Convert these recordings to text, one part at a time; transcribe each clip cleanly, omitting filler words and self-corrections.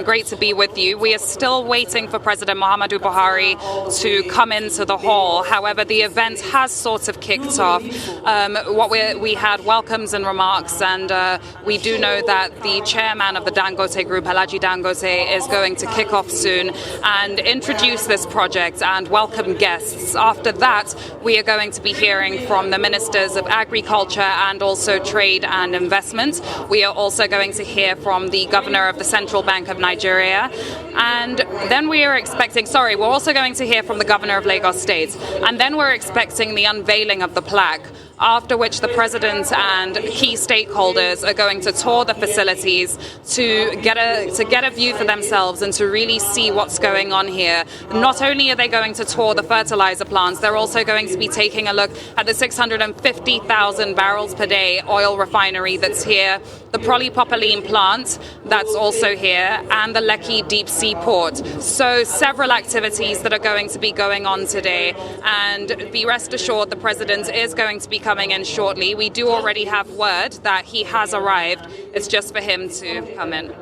Great to be with you. We are still waiting for President Muhammadu Buhari to come into the hall. However, the event has sort of kicked off. We had welcomes and remarks, and we do know that the chairman of the Dangote Group, Dangote, is going to kick off soon and introduce this project and welcome guests. After that, we are going to be hearing from the ministers of agriculture and also trade and investment. We are also going to hear from the governor of the Central Bank of Nigeria, and then we're also going to hear from the governor of Lagos State, and then we're expecting the unveiling of the plaque, after which the president and key stakeholders are going to tour the facilities to get a view for themselves and to really see what's going on here. Not only are they going to tour the fertilizer plants, they're also going to be taking a look at the 650,000 barrels per day oil refinery that's here, the polypropylene plant that's also here, and the Lekki deep sea port. So several activities that are going to be going on today, and be rest assured the president is going to be coming in shortly. We do already have word that he has arrived. It's just for him to come in.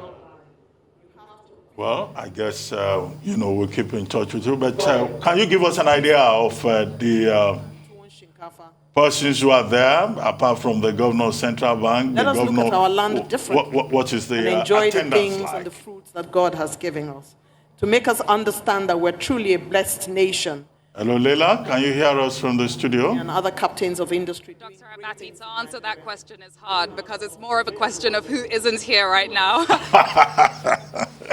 Well, I guess, we'll keep in touch with you, but can you give us an idea of the persons who are there, apart from the governor of Central Bank? Let us look at our land differently. What is the and enjoy the things like? and the fruits that God has given us, to make us understand that we're truly a blessed nation. Hello, Leila. Can you hear us from the studio? And other captains of industry. Dr. Abati, to answer that question is hard because it's more of a question of who isn't here right now.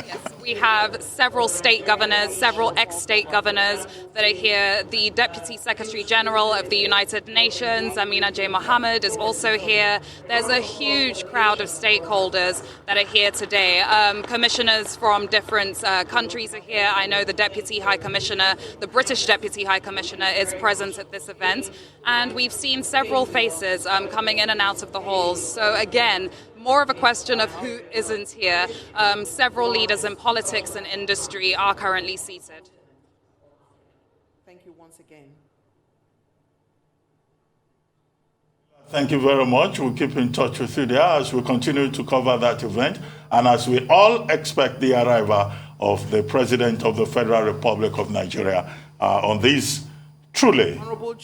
Yes, we have several state governors, several ex-state governors that are here. The Deputy Secretary General of the United Nations, Amina J. Mohammed, is also here. There's a huge crowd of stakeholders that are here today. Commissioners from different countries are here. I know the Deputy High Commissioner, the British Deputy High Commissioner, is present at this event. And we've seen several faces coming in and out of the halls. So again, more of a question of who isn't here. Several leaders in politics and industry are currently seated. Thank you once again. Thank you very much. We'll keep in touch with you there as we continue to cover that event, and as we all expect the arrival of the President of the Federal Republic of Nigeria on this truly,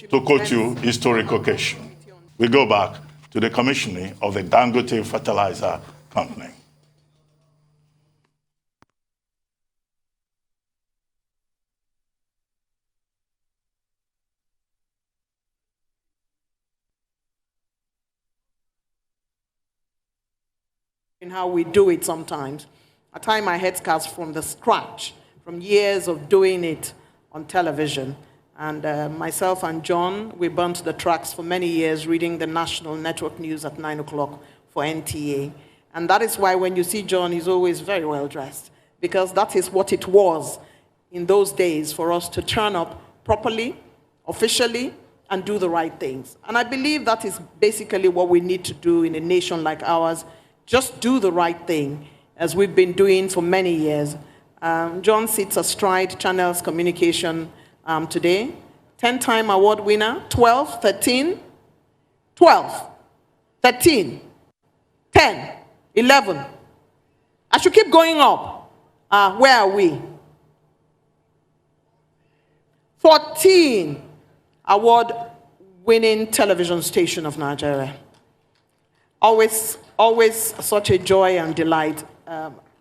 to quote you, historic occasion. We go back to the commissioning of the Dangote Fertilizer Company. In how we do it sometimes. I tie my head scarves from the scratch, from years of doing it on television. And myself and John, we burnt the tracks for many years reading the national network news at 9 o'clock for NTA. And that is why when you see John, he's always very well dressed, because that is what it was in those days for us to turn up properly, officially, and do the right things. And I believe that is basically what we need to do in a nation like ours. Just do the right thing, as we've been doing for many years. John sits astride Channels Communication today. 10-time award winner, 12, 13, 12, 13, 10, 11. I should keep going up. Where are we? 14 award-winning television station of Nigeria. Always such a joy and delight,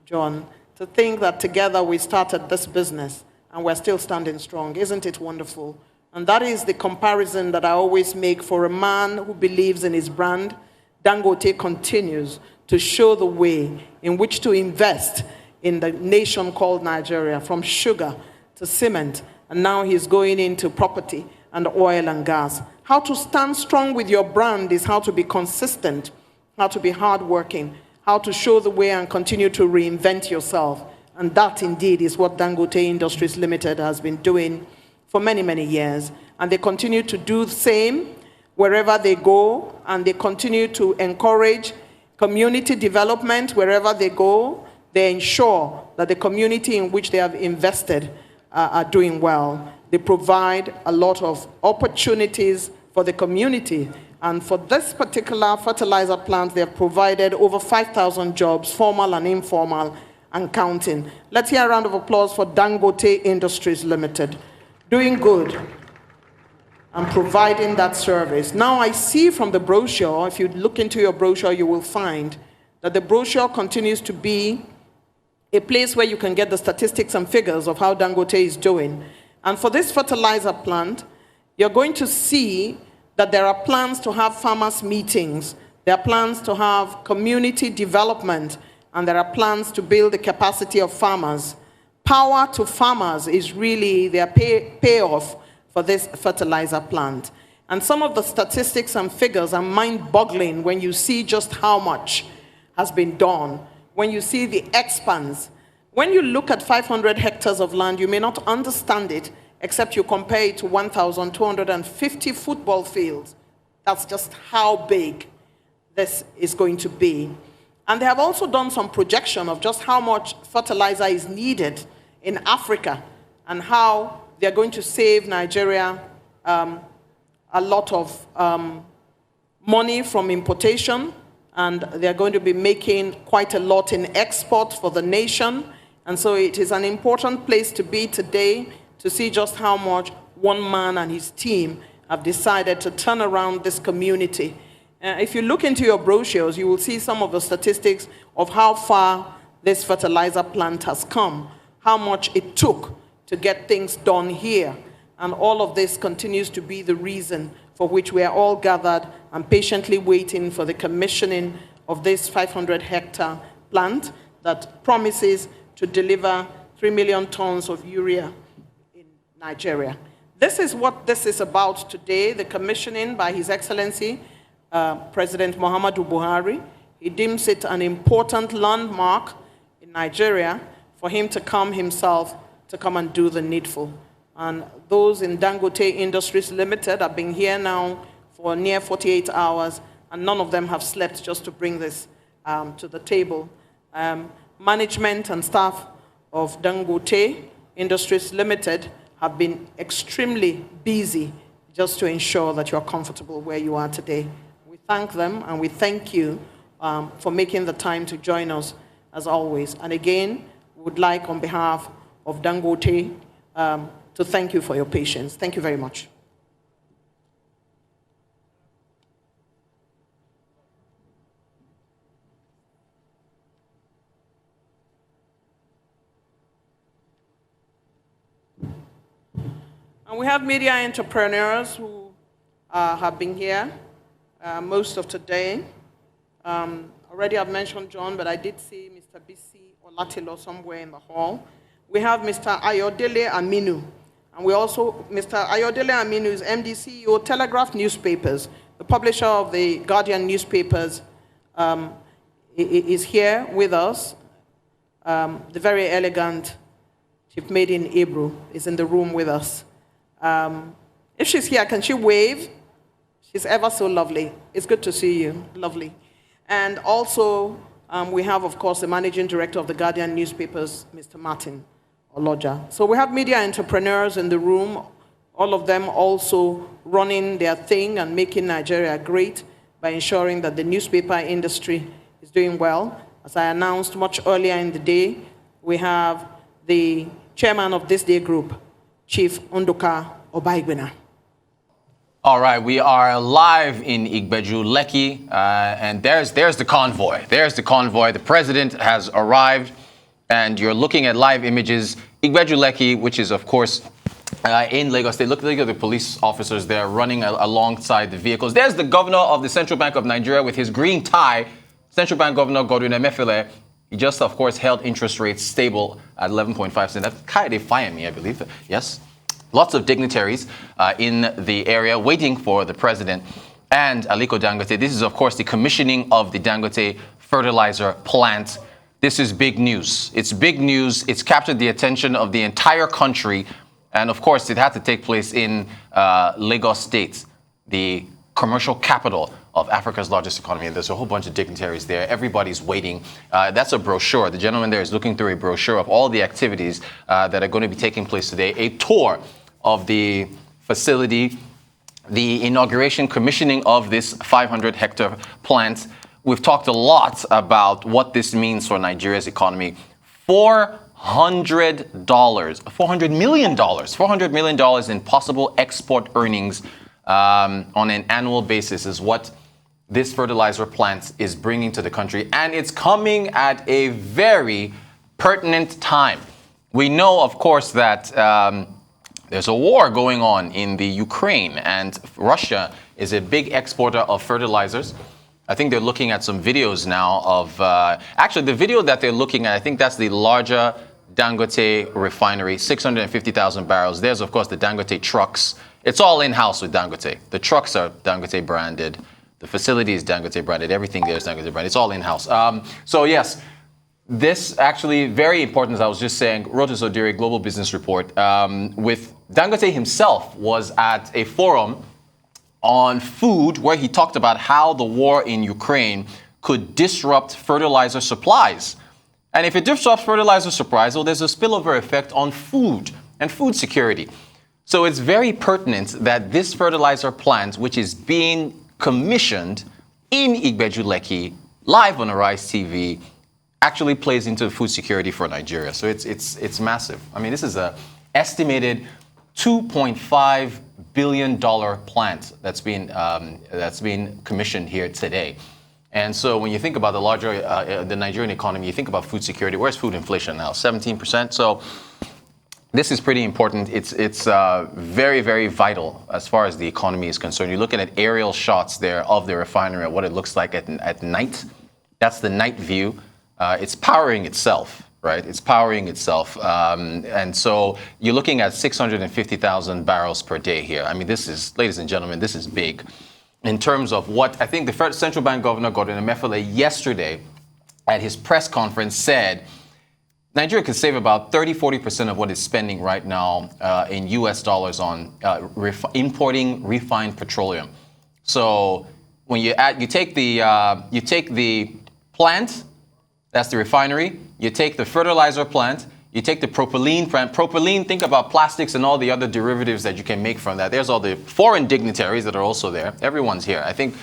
John, to think that together we started this business and we're still standing strong. Isn't it wonderful? And that is the comparison that I always make for a man who believes in his brand. Dangote continues to show the way in which to invest in the nation called Nigeria, from sugar to cement, and now he's going into property and oil and gas. How to stand strong with your brand is how to be consistent, how to be hardworking, how to show the way and continue to reinvent yourself. And that indeed is what Dangote Industries Limited has been doing for many, many years. And they continue to do the same wherever they go, and they continue to encourage community development wherever they go. They ensure that the community in which they have invested are doing well. They provide a lot of opportunities for the community. And for this particular fertilizer plant, they have provided over 5,000 jobs, formal and informal, and counting. Let's hear a round of applause for Dangote Industries Limited, doing good and providing that service. Now I see from the brochure, if you look into your brochure, you will find that the brochure continues to be a place where you can get the statistics and figures of how Dangote is doing. And for this fertilizer plant, you're going to see that there are plans to have farmers' meetings, there are plans to have community development, and there are plans to build the capacity of farmers. Power to farmers is really their payoff for this fertilizer plant. And some of the statistics and figures are mind-boggling when you see just how much has been done, when you see the expanse. When you look at 500 hectares of land, you may not understand it, except you compare it to 1,250 football fields. That's just how big this is going to be. And they have also done some projection of just how much fertilizer is needed in Africa and how they're going to save Nigeria a lot of money from importation, and they're going to be making quite a lot in export for the nation. And so it is an important place to be today to see just how much one man and his team have decided to turn around this community. If you look into your brochures, you will see some of the statistics of how far this fertilizer plant has come, how much it took to get things done here. And all of this continues to be the reason for which we are all gathered and patiently waiting for the commissioning of this 500-hectare plant that promises to deliver 3 million tons of urea in Nigeria. This is what this is about today, the commissioning by His Excellency, President Muhammadu Buhari. He deems it an important landmark in Nigeria for him to come himself to come and do the needful. And those in Dangote Industries Limited have been here now for near 48 hours, and none of them have slept just to bring this to the table. Management and staff of Dangote Industries Limited have been extremely busy just to ensure that you're comfortable where you are today. We thank them and we thank you for making the time to join us as always. And again, we would like on behalf of Dangote to thank you for your patience. Thank you very much. And we have media entrepreneurs who have been here most of today. Already I've mentioned John, but I did see Mr. B.C. Olatilo somewhere in the hall. We have Mr. Ayodele Aminu. And we also, Mr. Ayodele Aminu is MD CEO, Telegraph Newspapers, the publisher of the Guardian newspapers, is here with us. The very elegant Chief Maiden Ebru is in the room with us. If she's here, can she wave? She's ever so lovely. It's good to see you. Lovely. And also, we have, of course, the managing director of the Guardian newspapers, Mr. Martin Oloja. So we have media entrepreneurs in the room, all of them also running their thing and making Nigeria great by ensuring that the newspaper industry is doing well. As I announced much earlier in the day, we have the chairman of this day group, Chief Unduka Obaigbena. All right, we are live in Igbeju, Lekki, and there's the convoy. There's the convoy. The president has arrived, and you're looking at live images. Igbeju, Lekki, which is, of course, in Lagos State. Look at the police officers there running alongside the vehicles. There's the governor of the Central Bank of Nigeria with his green tie. Central Bank Governor Godwin Emefiele. He just, of course, held interest rates stable at 11.5%. That's kind of fine me, I believe. Yes. Lots of dignitaries in the area waiting for the president and Aliko Dangote. This is, of course, the commissioning of the Dangote Fertilizer plant. This is big news. It's big news. It's captured the attention of the entire country. And, of course, it had to take place in Lagos State, the commercial capital of Africa's largest economy. And there's a whole bunch of dignitaries there. Everybody's waiting. That's a brochure. The gentleman there is looking through a brochure of all the activities that are going to be taking place today. A tour of the facility, the inauguration, commissioning of this 500-hectare plant. We've talked a lot about what this means for Nigeria's economy. $400 million in possible export earnings on an annual basis is what this fertilizer plant is bringing to the country. And it's coming at a very pertinent time. We know, of course, that there's a war going on in the Ukraine, and Russia is a big exporter of fertilizers. I think they're looking at some videos now of, actually the video that they're looking at, I think that's the larger Dangote Refinery, 650,000 barrels. There's, of course, the Dangote trucks. It's all in-house with Dangote. The trucks are Dangote branded. The facility is Dangote branded. Everything there is Dangote branded. It's all in-house. So yes, this actually very important, as I was just saying, Rotus Odiri, Global Business Report, with Dangote himself was at a forum on food where he talked about how the war in Ukraine could disrupt fertilizer supplies. And if it disrupts fertilizer supplies, well, there's a spillover effect on food and food security. So it's very pertinent that this fertilizer plant, which is being commissioned in Igbeju Lekki, live on Arise TV, actually plays into food security for Nigeria. So it's massive. I mean, this is a estimated $2.5 billion plant that's been commissioned here today. And so when you think about the larger, the Nigerian economy, you think about food security. Where's food inflation now? 17%. So this is pretty important. It's very, very vital as far as the economy is concerned. You're looking at aerial shots there of the refinery, what it looks like at night. That's the night view. It's powering itself, right? It's powering itself. And so you're looking at 650,000 barrels per day here. I mean, this is, ladies and gentlemen, this is big. In terms of what I think the Central Bank Governor, Gordon Emefiele, yesterday at his press conference said Nigeria could save about 30-40% of what it's spending right now in US dollars on importing refined petroleum. So when you take the plant, that's the refinery, you take the fertilizer plant, you take the propylene plant. Propylene, think about plastics and all the other derivatives that you can make from that. There's all the foreign dignitaries that are also there. Everyone's here. I think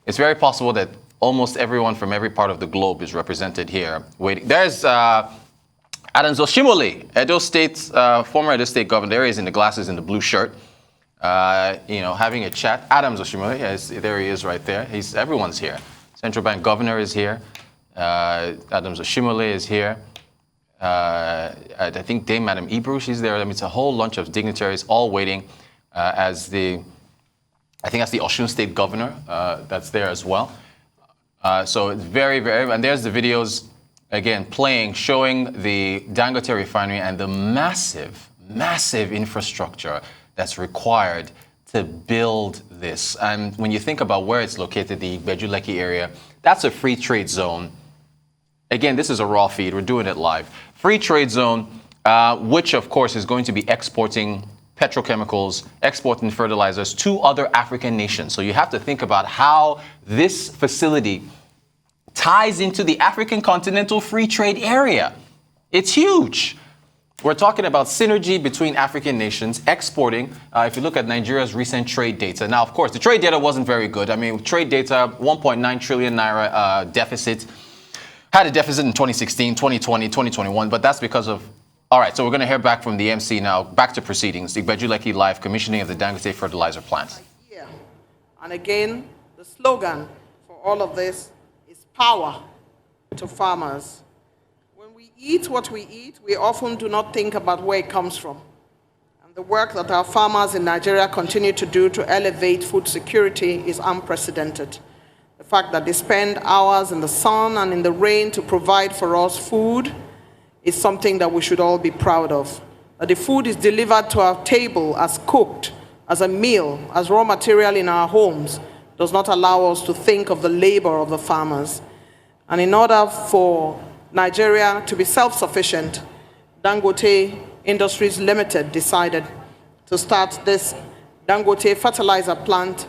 it's very possible that almost everyone from every part of the globe is represented here waiting. There's Adams Oshimole, Edo State, former Edo State governor. There he is in the glasses in the blue shirt, having a chat. Adams Oshimole, yes, there he is right there. Everyone's here. Central Bank Governor is here. Adams Oshimole is here. I think Dame Madam Ibru, she's there. I mean, it's a whole bunch of dignitaries all waiting I think that's the Osun State Governor that's there as well. So it's very, very, and there's the videos, again, playing, showing the Dangote Refinery and the massive, massive infrastructure that's required to build this. And when you think about where it's located, the Igbeju Lekki area, that's a free trade zone. Again, this is a raw feed. We're doing it live. Free trade zone, which, of course, is going to be exporting petrochemicals, exporting fertilizers to other African nations. So you have to think about how this facility ties into the African continental free trade area. It's huge. We're talking about synergy between African nations exporting. If you look at Nigeria's recent trade data. Now, of course, the trade data wasn't very good. I mean, trade data, 1.9 trillion naira deficit. Had a deficit in 2016, 2020, 2021, but that's because of... All right, so we're going to hear back from the MC now. Back to proceedings. Igbeju Lekki live commissioning of the Dangote Fertilizer plant. Yeah. And again, the slogan for all of this is power to farmers. When we eat what we eat, we often do not think about where it comes from. And the work that our farmers in Nigeria continue to do to elevate food security is unprecedented. The fact that they spend hours in the sun and in the rain to provide for us food is something that we should all be proud of. That the food is delivered to our table as cooked, as a meal, as raw material in our homes, does not allow us to think of the labor of the farmers. And in order for Nigeria to be self-sufficient, Dangote Industries Limited decided to start this Dangote Fertilizer plant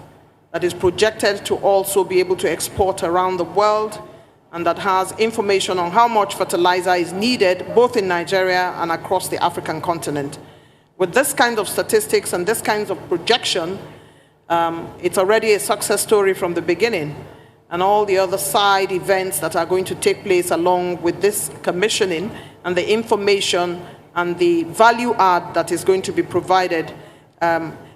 that is projected to also be able to export around the world, and that has information on how much fertilizer is needed both in Nigeria and across the African continent. With this kind of statistics and this kind of projection, it's already a success story from the beginning. And all the other side events that are going to take place along with this commissioning and the information and the value add that is going to be provided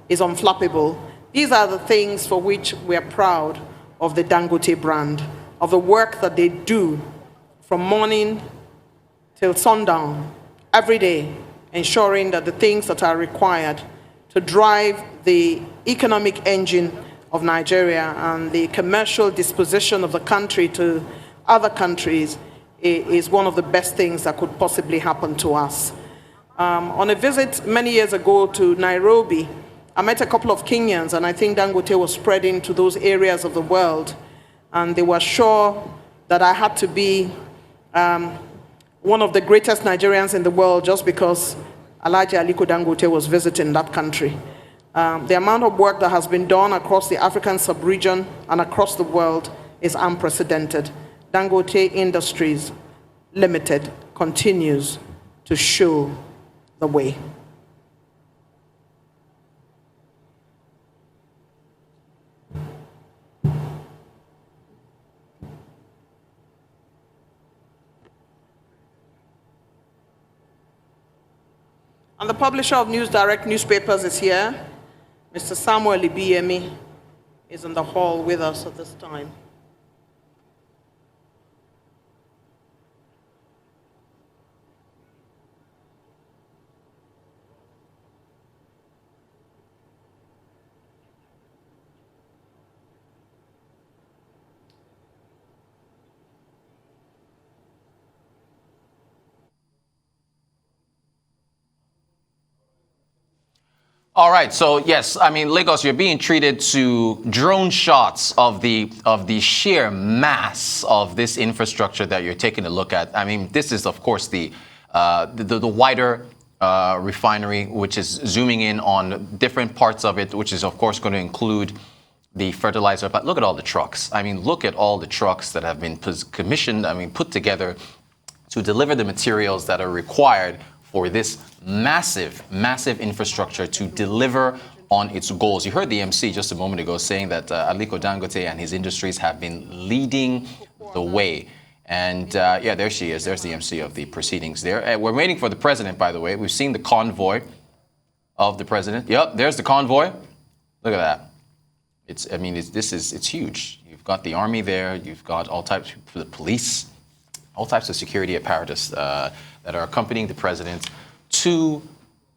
is unflappable. These are the things for which we are proud of the Dangote brand, of the work that they do from morning till sundown, every day, ensuring that the things that are required to drive the economic engine of Nigeria and the commercial disposition of the country to other countries is one of the best things that could possibly happen to us. On a visit many years ago to Nairobi, I met a couple of Kenyans, and I think Dangote was spreading to those areas of the world, and they were sure that I had to be one of the greatest Nigerians in the world just because Aliko Dangote was visiting that country. The amount of work that has been done across the African sub-region and across the world is unprecedented. Dangote Industries Limited continues to show the way. And the publisher of News Direct newspapers is here. Mr. Samuel Ibiyemi is in the hall with us at this time. All right, so yes, I mean, Lagos, you're being treated to drone shots of the sheer mass of this infrastructure that you're taking a look at. I mean, this is, of course, the wider refinery, which is zooming in on different parts of it, which is, of course, going to include the fertilizer. But look at all the trucks. I mean, look at all the trucks that have been commissioned, put together to deliver the materials that are required for this massive, massive infrastructure to deliver on its goals. You heard the MC just a moment ago saying that Aliko Dangote and his industries have been leading the way. And yeah, there she is. There's the MC of the proceedings there. We're waiting for the president, by the way. We've seen the convoy of the president. Yep, there's the convoy. Look at that. It's huge. You've got the army there. You've got all types of the police, all types of security apparatus that are accompanying the president to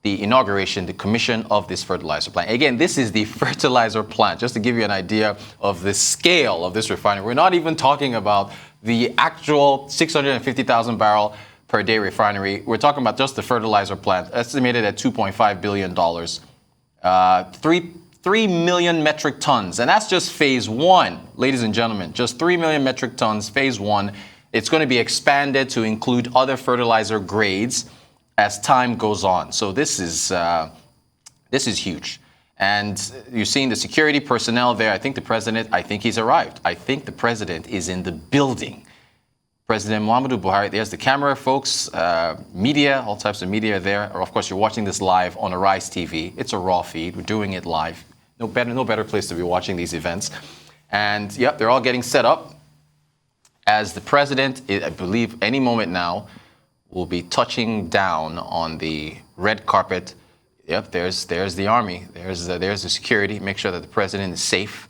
the inauguration, the commission of this fertilizer plant. Again, this is the fertilizer plant, just to give you an idea of the scale of this refinery. We're not even talking about the actual 650,000 barrel per day refinery. We're talking about just the fertilizer plant, estimated at $2.5 billion, 3 million metric tons. And that's just phase one, ladies and gentlemen, just 3 million metric tons, phase one. It's going to be expanded to include other fertilizer grades as time goes on. So this is huge. And you're seeing the security personnel there. I think he's arrived. I think the president is in the building. President Muhammadu Buhari, there's the camera, folks, media, all types of media there. Or of course, you're watching this live on Arise TV. It's a raw feed. We're doing it live. No better place to be watching these events. And yep, they're all getting set up. As the president, I believe any moment now, will be touching down on the red carpet. Yep, there's the army. There's the security. Make sure that the president is safe.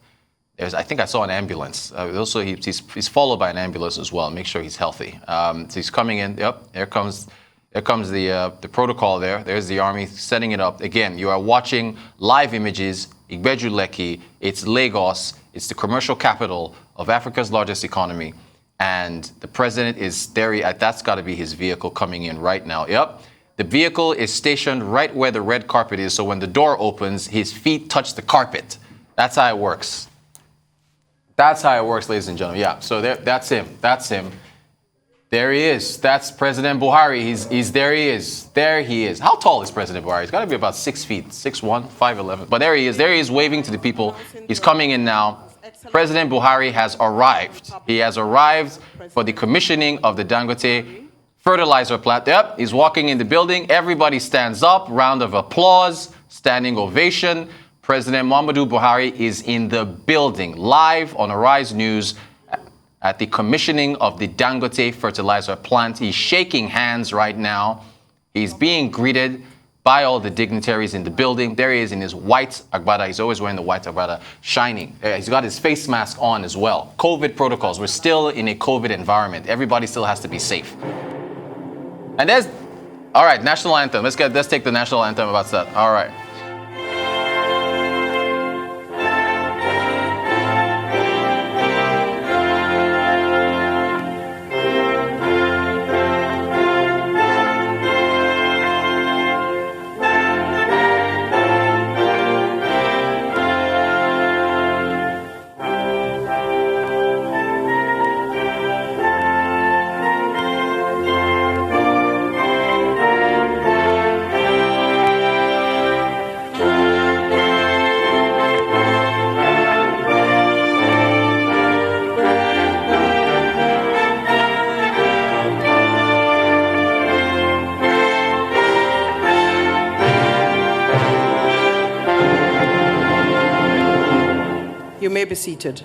I think I saw an ambulance. Also, he's followed by an ambulance as well. Make sure he's healthy. So he's coming in. Yep, there comes the protocol there. There's the army setting it up. Again, you are watching live images. Igbeju Lekki. It's Lagos. It's the commercial capital of Africa's largest economy. And the president is there. That's got to be his vehicle coming in right now. Yep. The vehicle is stationed right where the red carpet is. So when the door opens, his feet touch the carpet. That's how it works. That's how it works, ladies and gentlemen. Yeah. So that's him. That's him. There he is. That's President Buhari. He's there. He is. There he is. How tall is President Buhari? He's got to be about 6 feet, 6'1", 5'11". But there he is. There he is waving to the people. He's coming in now. President Buhari has arrived. He has arrived for the commissioning of the Dangote Fertilizer plant. Yep, he's walking in the building. Everybody stands up. Round of applause. Standing ovation. President Muhammadu Buhari is in the building, live on Arise News at the commissioning of the Dangote Fertilizer plant. He's shaking hands right now. He's being greeted by all the dignitaries in the building. There he is in his white agbada. He's always wearing the white agbada, shining. He's got his face mask on as well. COVID protocols. We're still in a COVID environment. Everybody still has to be safe. And there's, all right, national anthem. Let's take the national anthem about that. All right. You may be seated.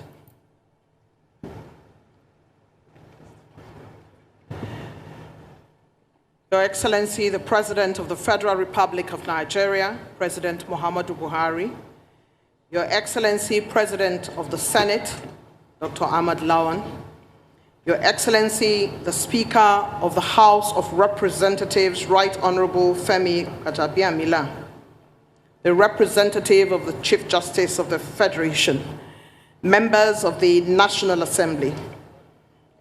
Your Excellency, the President of the Federal Republic of Nigeria, President Muhammadu Buhari, Your Excellency, President of the Senate, Dr. Ahmad Lawan, Your Excellency, the Speaker of the House of Representatives, Right Honorable Femi Gbajabiamila, the representative of the Chief Justice of the Federation, members of the National Assembly,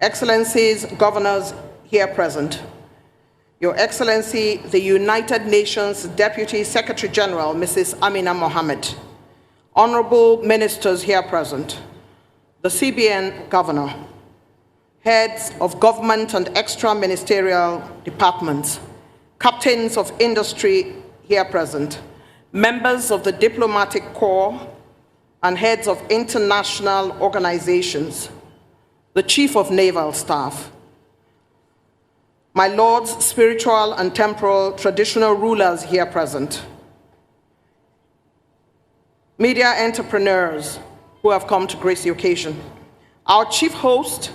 Excellencies, governors here present, Your Excellency, the United Nations Deputy Secretary General, Mrs. Amina Mohammed, honorable ministers here present, the CBN Governor, heads of government and extra-ministerial departments, captains of industry here present, members of the diplomatic corps, and heads of international organizations, the Chief of Naval Staff, my lords, spiritual and temporal traditional rulers here present, media entrepreneurs who have come to grace the occasion, our chief host,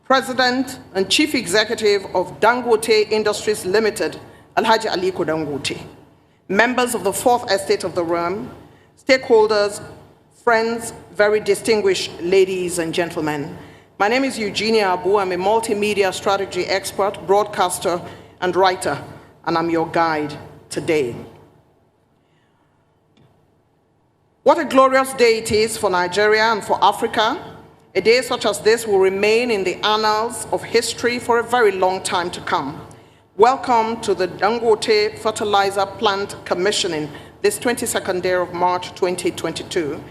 President and Chief Executive of Dangote Industries Limited, Alhaji Aliko Dangote, members of the Fourth Estate of the realm, stakeholders, friends, very distinguished ladies and gentlemen. My name is Eugenia Abu. I'm a multimedia strategy expert, broadcaster, and writer, and I'm your guide today. What a glorious day it is for Nigeria and for Africa. A day such as this will remain in the annals of history for a very long time to come. Welcome to the Dangote Fertilizer plant commissioning this 22nd day of March 2022.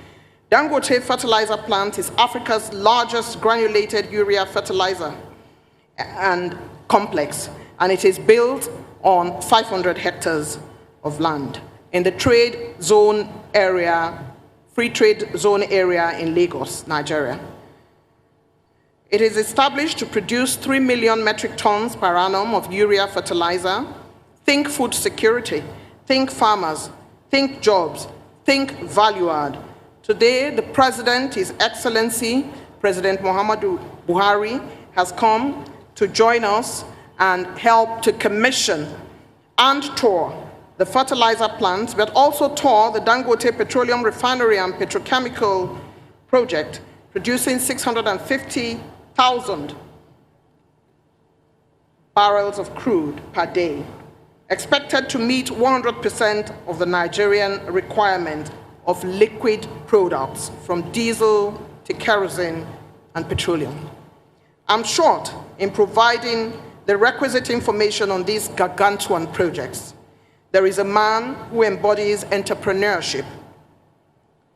Dangote Fertilizer plant is Africa's largest granulated urea fertilizer and complex, and it is built on 500 hectares of land in the trade zone area, free trade zone area in Lagos, Nigeria. It is established to produce 3 million metric tons per annum of urea fertilizer. Think food security, think farmers, think jobs, think value add. Today, the President, His Excellency, President Muhammadu Buhari, has come to join us and help to commission and tour the fertilizer plant, but also tour the Dangote Petroleum Refinery and Petrochemical Project, producing 650,000 barrels of crude per day, expected to meet 100% of the Nigerian requirement of liquid products, from diesel to kerosene and petroleum. I'm short in providing the requisite information on these gargantuan projects. There is a man who embodies entrepreneurship,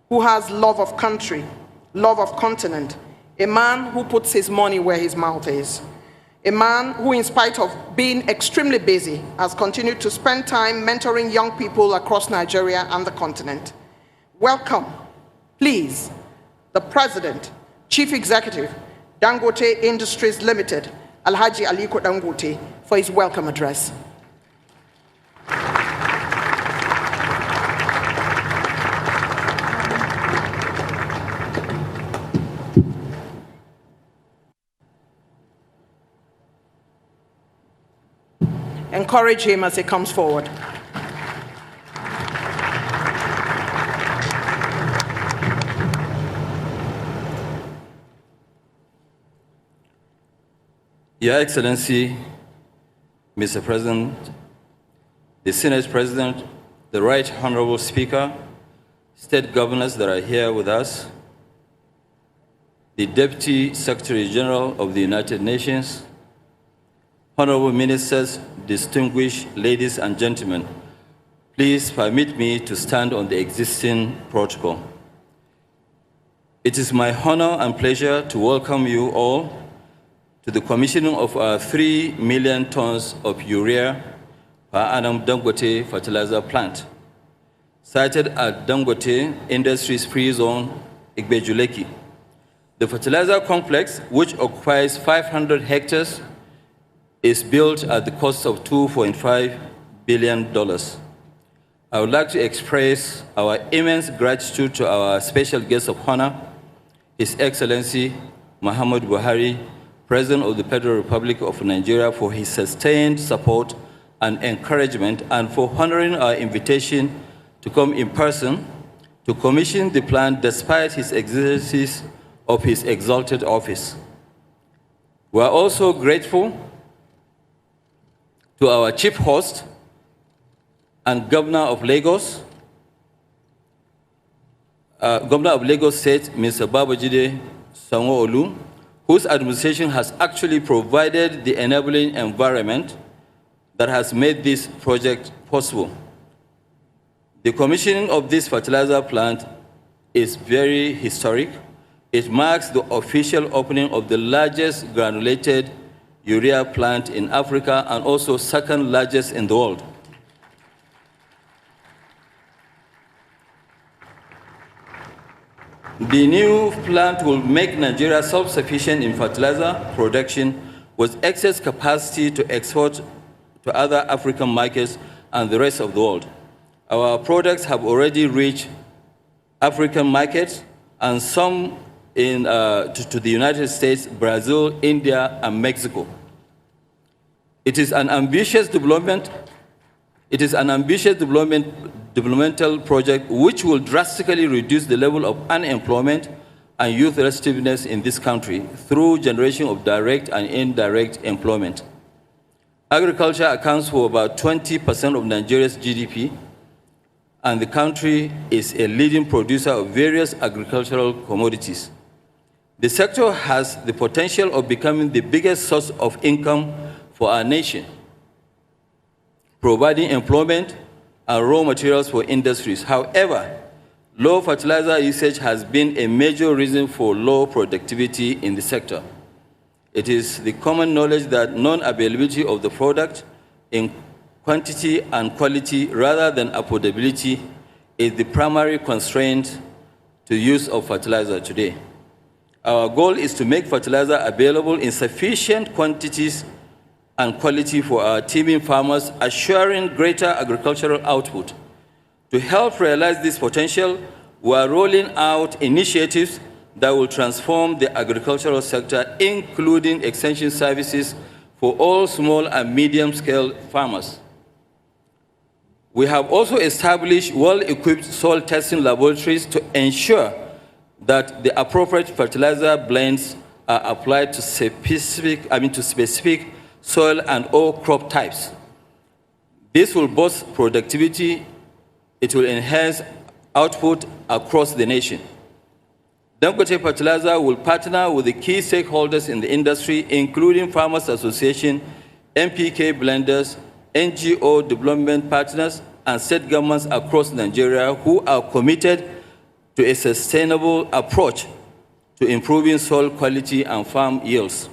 who has love of country, love of continent, a man who puts his money where his mouth is, a man who, in spite of being extremely busy, has continued to spend time mentoring young people across Nigeria and the continent. Welcome, please, the President, Chief Executive, Dangote Industries Limited, Alhaji Aliko Dangote, for his welcome address. encourage him as he comes forward. Your Excellency, Mr. President, the Senate President, the Right Honorable Speaker, State Governors that are here with us, the Deputy Secretary General of the United Nations, Honorable Ministers, distinguished ladies and gentlemen, please permit me to stand on the existing protocol. It is my honor and pleasure to welcome you all to the commissioning of our 3 million tons of urea per annum Dangote Fertilizer plant, sited at Dangote Industries Free Zone, Igbeju Lekki. The fertilizer complex, which occupies 500 hectares, is built at the cost of $2.5 billion. I would like to express our immense gratitude to our special guest of honor, His Excellency Muhammadu Buhari, President of the Federal Republic of Nigeria, for his sustained support and encouragement, and for honoring our invitation to come in person to commission the plant despite his exercise of his exalted office. We are also grateful to our chief host and Governor of Lagos State, Mr. Babajide Sanwo-Olu, whose administration has actually provided the enabling environment that has made this project possible. The commissioning of this fertilizer plant is very historic. It marks the official opening of the largest granulated urea plant in Africa and also second largest in the world. The new plant will make Nigeria self-sufficient in fertilizer production with excess capacity to export to other African markets and the rest of the world. Our products have already reached African markets and some to the United States, Brazil, India, and Mexico. It is an ambitious developmental project which will drastically reduce the level of unemployment and youth restiveness in this country through generation of direct and indirect employment. Agriculture accounts for about 20% of Nigeria's GDP, and the country is a leading producer of various agricultural commodities. The sector has the potential of becoming the biggest source of income for our nation, providing employment and raw materials for industries. However, low fertilizer usage has been a major reason for low productivity in the sector. It is the common knowledge that non-availability of the product in quantity and quality rather than affordability is the primary constraint to use of fertilizer today. Our goal is to make fertilizer available in sufficient quantities and quality for our teeming farmers, assuring greater agricultural output. To help realize this potential, we are rolling out initiatives that will transform the agricultural sector, including extension services for all small and medium-scale farmers. We have also established well-equipped soil testing laboratories to ensure that the appropriate fertilizer blends are applied to specific soil and all crop types. This will boost productivity. It will enhance output across the nation. Dangote Fertilizer will partner with the key stakeholders in the industry, including Farmers Association, NPK blenders, NGO development partners, and state governments across Nigeria who are committed to a sustainable approach to improving soil quality and farm yields.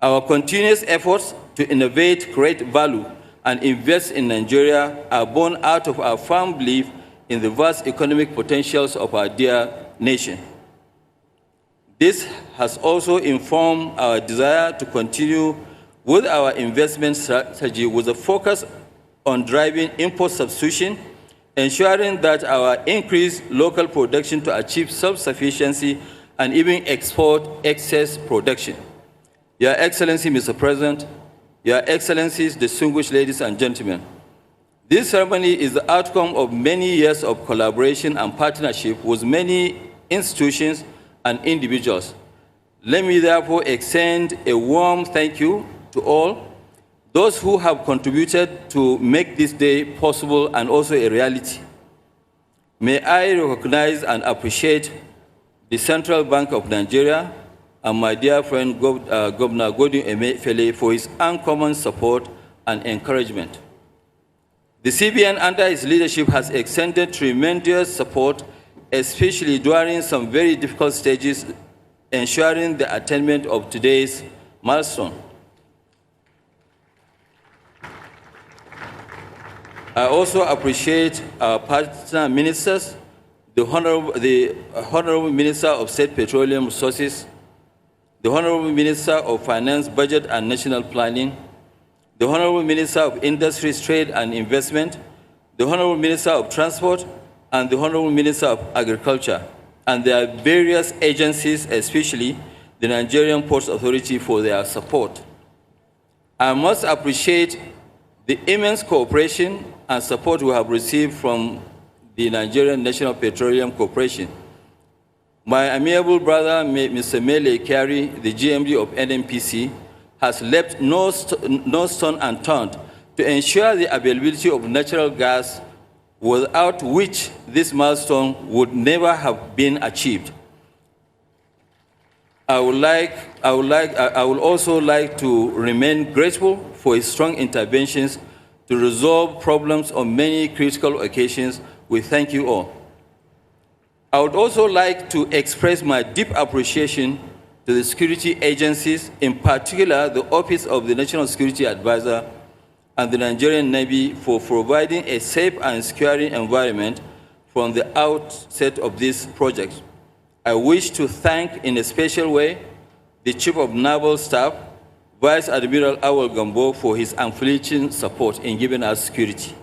Our continuous efforts to innovate, create value, and invest in Nigeria are born out of our firm belief in the vast economic potentials of our dear nation. This has also informed our desire to continue with our investment strategy with a focus on driving import substitution, ensuring that our increased local production to achieve self-sufficiency and even export excess production. Your Excellency, Mr. President, Your Excellencies, distinguished ladies and gentlemen, this ceremony is the outcome of many years of collaboration and partnership with many institutions and individuals. Let me therefore extend a warm thank you to all those who have contributed to make this day possible and also a reality. May I recognize and appreciate the Central Bank of Nigeria and my dear friend Governor Godwin Emefiele for his uncommon support and encouragement. The CBN under his leadership has extended tremendous support, especially during some very difficult stages, ensuring the attainment of today's milestone. I also appreciate our partner ministers, the Honorable Minister of State Petroleum Resources, the Honorable Minister of Finance, Budget and National Planning, the Honorable Minister of Industries, Trade and Investment, the Honorable Minister of Transport, and the Honorable Minister of Agriculture, and their various agencies, especially the Nigerian Ports Authority, for their support. I must appreciate the immense cooperation and support we have received from the Nigerian National Petroleum Corporation. My amiable brother, Mr. Mele Kyari, the GMD of NNPC, has left no stone unturned to ensure the availability of natural gas, without which this milestone would never have been achieved. I would also like to remain grateful for his strong interventions to resolve problems on many critical occasions. We thank you all. I would also like to express my deep appreciation to the security agencies, in particular the Office of the National Security Advisor and the Nigerian Navy, for providing a safe and secure environment from the outset of this project. I wish to thank in a special way the Chief of Naval Staff, Vice Admiral Awal Gambo, for his unflinching support in giving us security.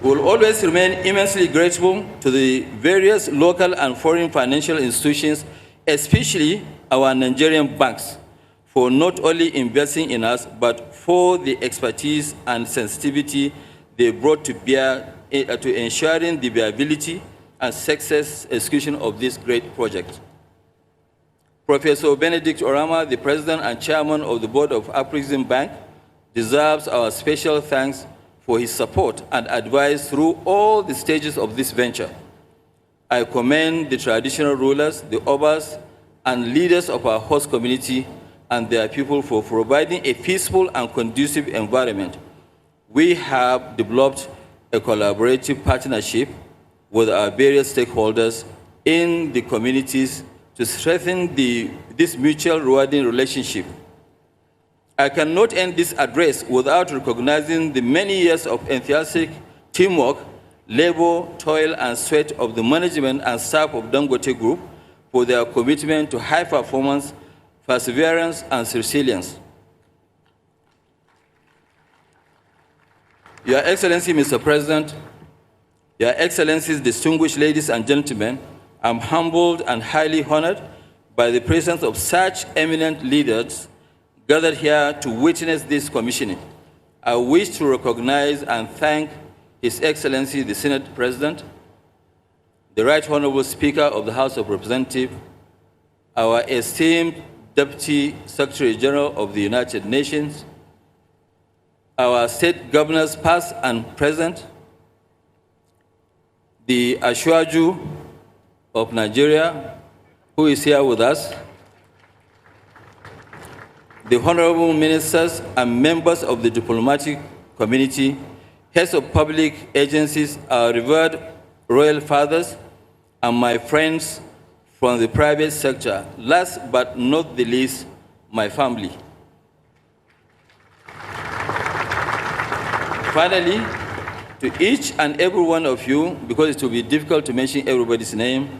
We will always remain immensely grateful to the various local and foreign financial institutions, especially our Nigerian banks, for not only investing in us, but for the expertise and sensitivity they brought to bear to ensuring the viability and success execution of this great project. Professor Benedict Orama, the President and Chairman of the Board of Afrexim Bank, deserves our special thanks for his support and advice through all the stages of this venture. I commend the traditional rulers, the obas, and leaders of our host community and their people for providing a peaceful and conducive environment. We have developed a collaborative partnership with our various stakeholders in the communities to strengthen this mutual rewarding relationship. I cannot end this address without recognizing the many years of enthusiastic teamwork, labor, toil, and sweat of the management and staff of Dangote Group for their commitment to high performance, perseverance, and resilience. Your Excellency, Mr. President, Your Excellencies, distinguished ladies and gentlemen, I'm humbled and highly honored by the presence of such eminent leaders gathered here to witness this commissioning. I wish to recognize and thank His Excellency, the Senate President, the Right Honorable Speaker of the House of Representatives, our esteemed Deputy Secretary General of the United Nations, our state governors past and present, the Ashwaju of Nigeria, who is here with us, the honorable ministers and members of the diplomatic community, heads of public agencies, our revered royal fathers, and my friends from the private sector, last but not the least, my family. Finally, to each and every one of you, because it will be difficult to mention everybody's name,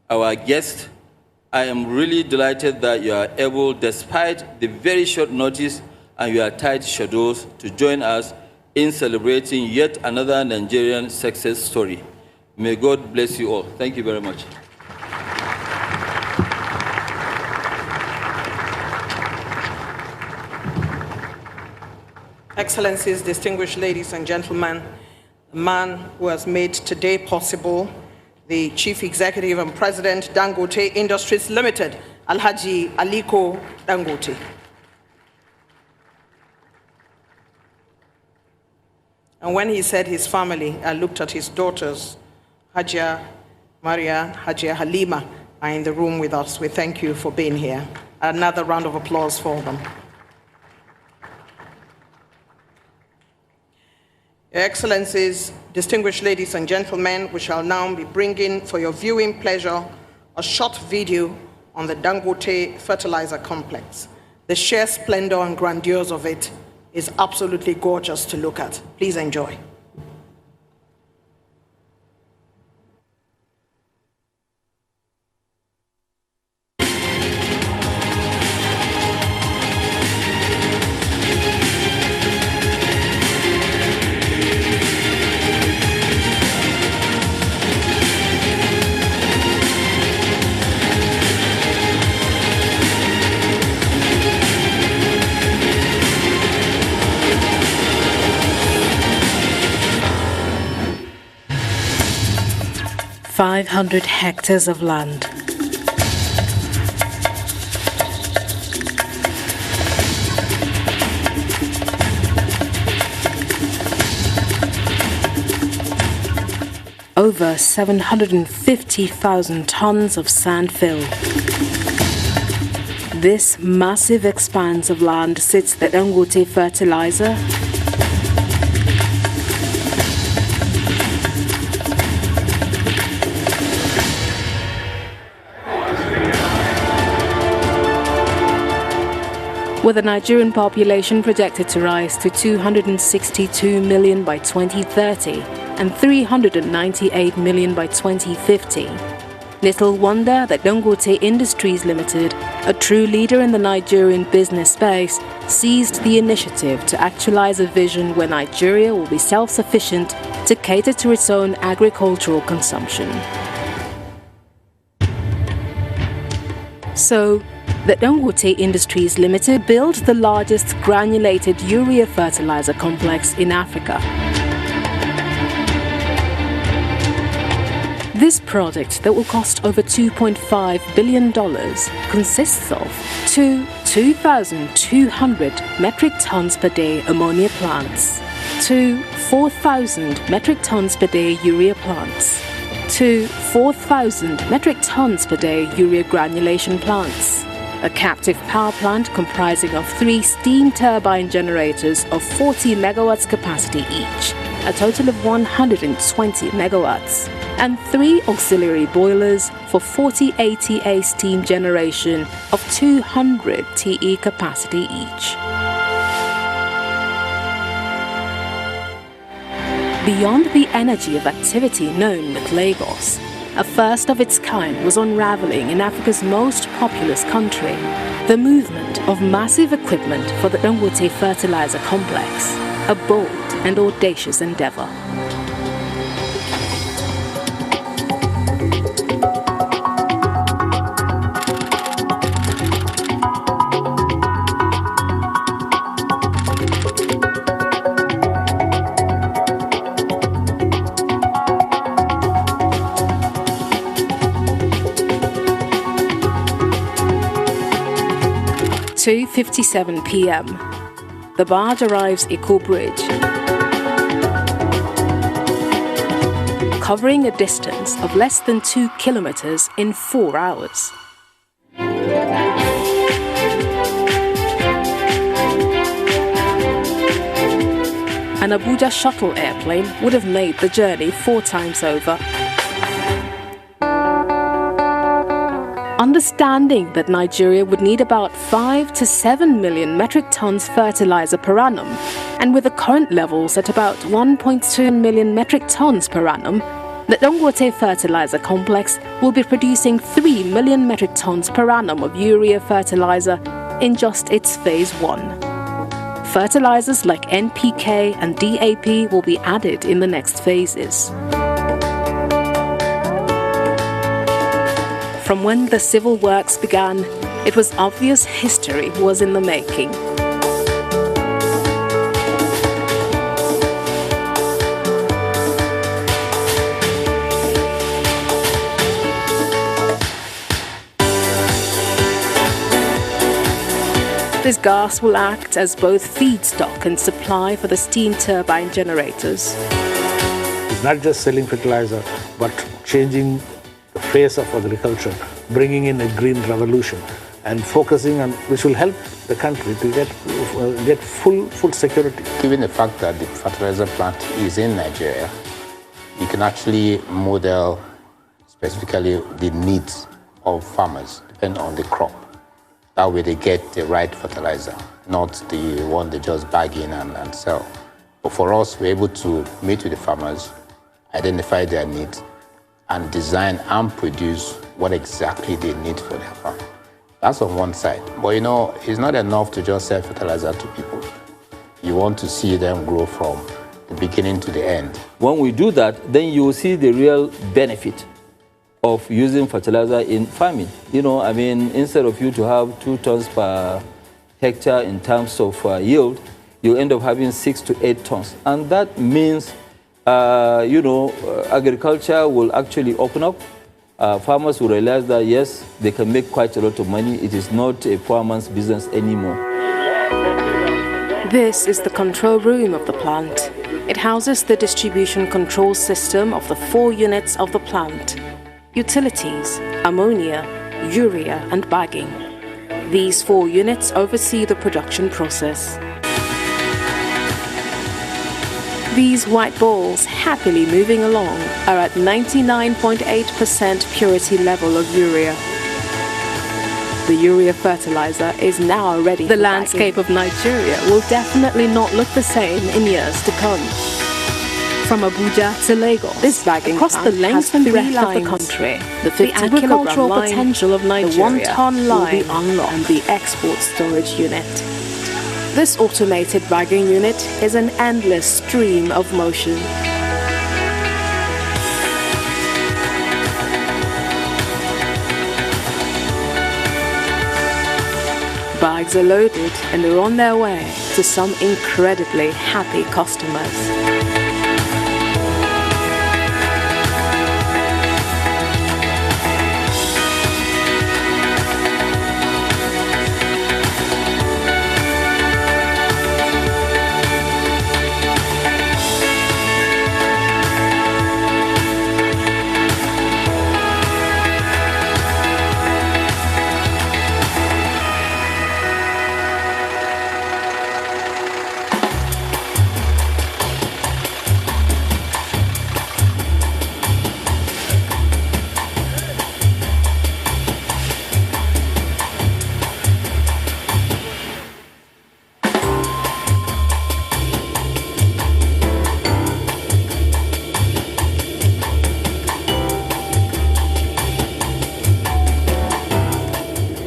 our guests, I am really delighted that you are able, despite the very short notice and your tight schedules, to join us in celebrating yet another Nigerian success story. May God bless you all. Thank you very much. Excellencies, distinguished ladies and gentlemen, the man who has made today possible, the Chief Executive and President, Dangote Industries Limited, Alhaji Aliko Dangote. And when he said his family, I looked at his daughters, Hajia Maria, Hajia Halima, are in the room with us. We thank you for being here. Another round of applause for them. Your Excellencies, distinguished ladies and gentlemen, we shall now be bringing for your viewing pleasure a short video on the Dangote Fertilizer complex. The sheer splendor and grandeur of it is absolutely gorgeous to look at. Please enjoy. .500 hectares of land. Over 750,000 tons of sand fill. This massive expanse of land sits the Dangote Fertilizer, with the Nigerian population projected to rise to 262 million by 2030 and 398 million by 2050. Little wonder that Dangote Industries Limited, a true leader in the Nigerian business space, seized the initiative to actualize a vision where Nigeria will be self-sufficient to cater to its own agricultural consumption. So, the Dangote Industries Limited built the largest granulated urea fertilizer complex in Africa. This project that will cost over $2.5 billion consists of two 2,200 metric tons per day ammonia plants, two 4,000 metric tons per day urea plants, two 4,000 metric tons per day urea granulation plants, a captive power plant comprising of 3 steam turbine generators of 40 megawatts capacity each, a total of 120 megawatts, and 3 auxiliary boilers for 40 ATA steam generation of 200 TE capacity each. Beyond the energy of activity known with Lagos, a first of its kind was unraveling in Africa's most populous country, the movement of massive equipment for the Dangote Fertilizer complex, a bold and audacious endeavor. At 2:57 p.m., the barge arrives at Eko Bridge, covering a distance of less than 2 kilometers in 4 hours. An Abuja shuttle airplane would have made the journey 4 times over. Understanding that Nigeria would need about 5 to 7 million metric tons fertilizer per annum, and with the current levels at about 1.2 million metric tons per annum, the Dangote Fertilizer complex will be producing 3 million metric tons per annum of urea fertilizer in just its phase 1. Fertilizers like NPK and DAP will be added in the next phases. From when the civil works began, it was obvious history was in the making. This gas will act as both feedstock and supply for the steam turbine generators. It's not just selling fertilizer, but changing the face of agriculture, bringing in a green revolution, and focusing on which will help the country to get full security. Given the fact that the fertilizer plant is in Nigeria, you can actually model specifically the needs of farmers, depending on the crop. That way they get the right fertilizer, not the one they just bag in and sell. But for us, we're able to meet with the farmers, identify their needs, and design and produce what exactly they need for their farm. That's on one side. But you know, it's not enough to just sell fertilizer to people. You want to see them grow from the beginning to the end. When we do that, then you will see the real benefit of using fertilizer in farming. You know, I mean, instead of you to have 2 tons per hectare in terms of yield, you end up having 6 to 8 tons. And that means, agriculture will actually open up. Farmers will realize that, yes, they can make quite a lot of money. It is not a poor man's business anymore. This is the control room of the plant. It houses the distribution control system of the 4 units of the plant: utilities, ammonia, urea, and bagging. These 4 units oversee the production process. These white balls, happily moving along, are at 99.8% purity level of urea. The urea fertilizer is now ready. The landscape of Nigeria will definitely not look the same in years to come. From Abuja to Lagos, this bagging across the length and breadth of the country, the agricultural potential of Nigeria, the 1-ton line will be unlocked, and the export storage unit. This automated bagging unit is an endless stream of motion. Bags are loaded and they're on their way to some incredibly happy customers.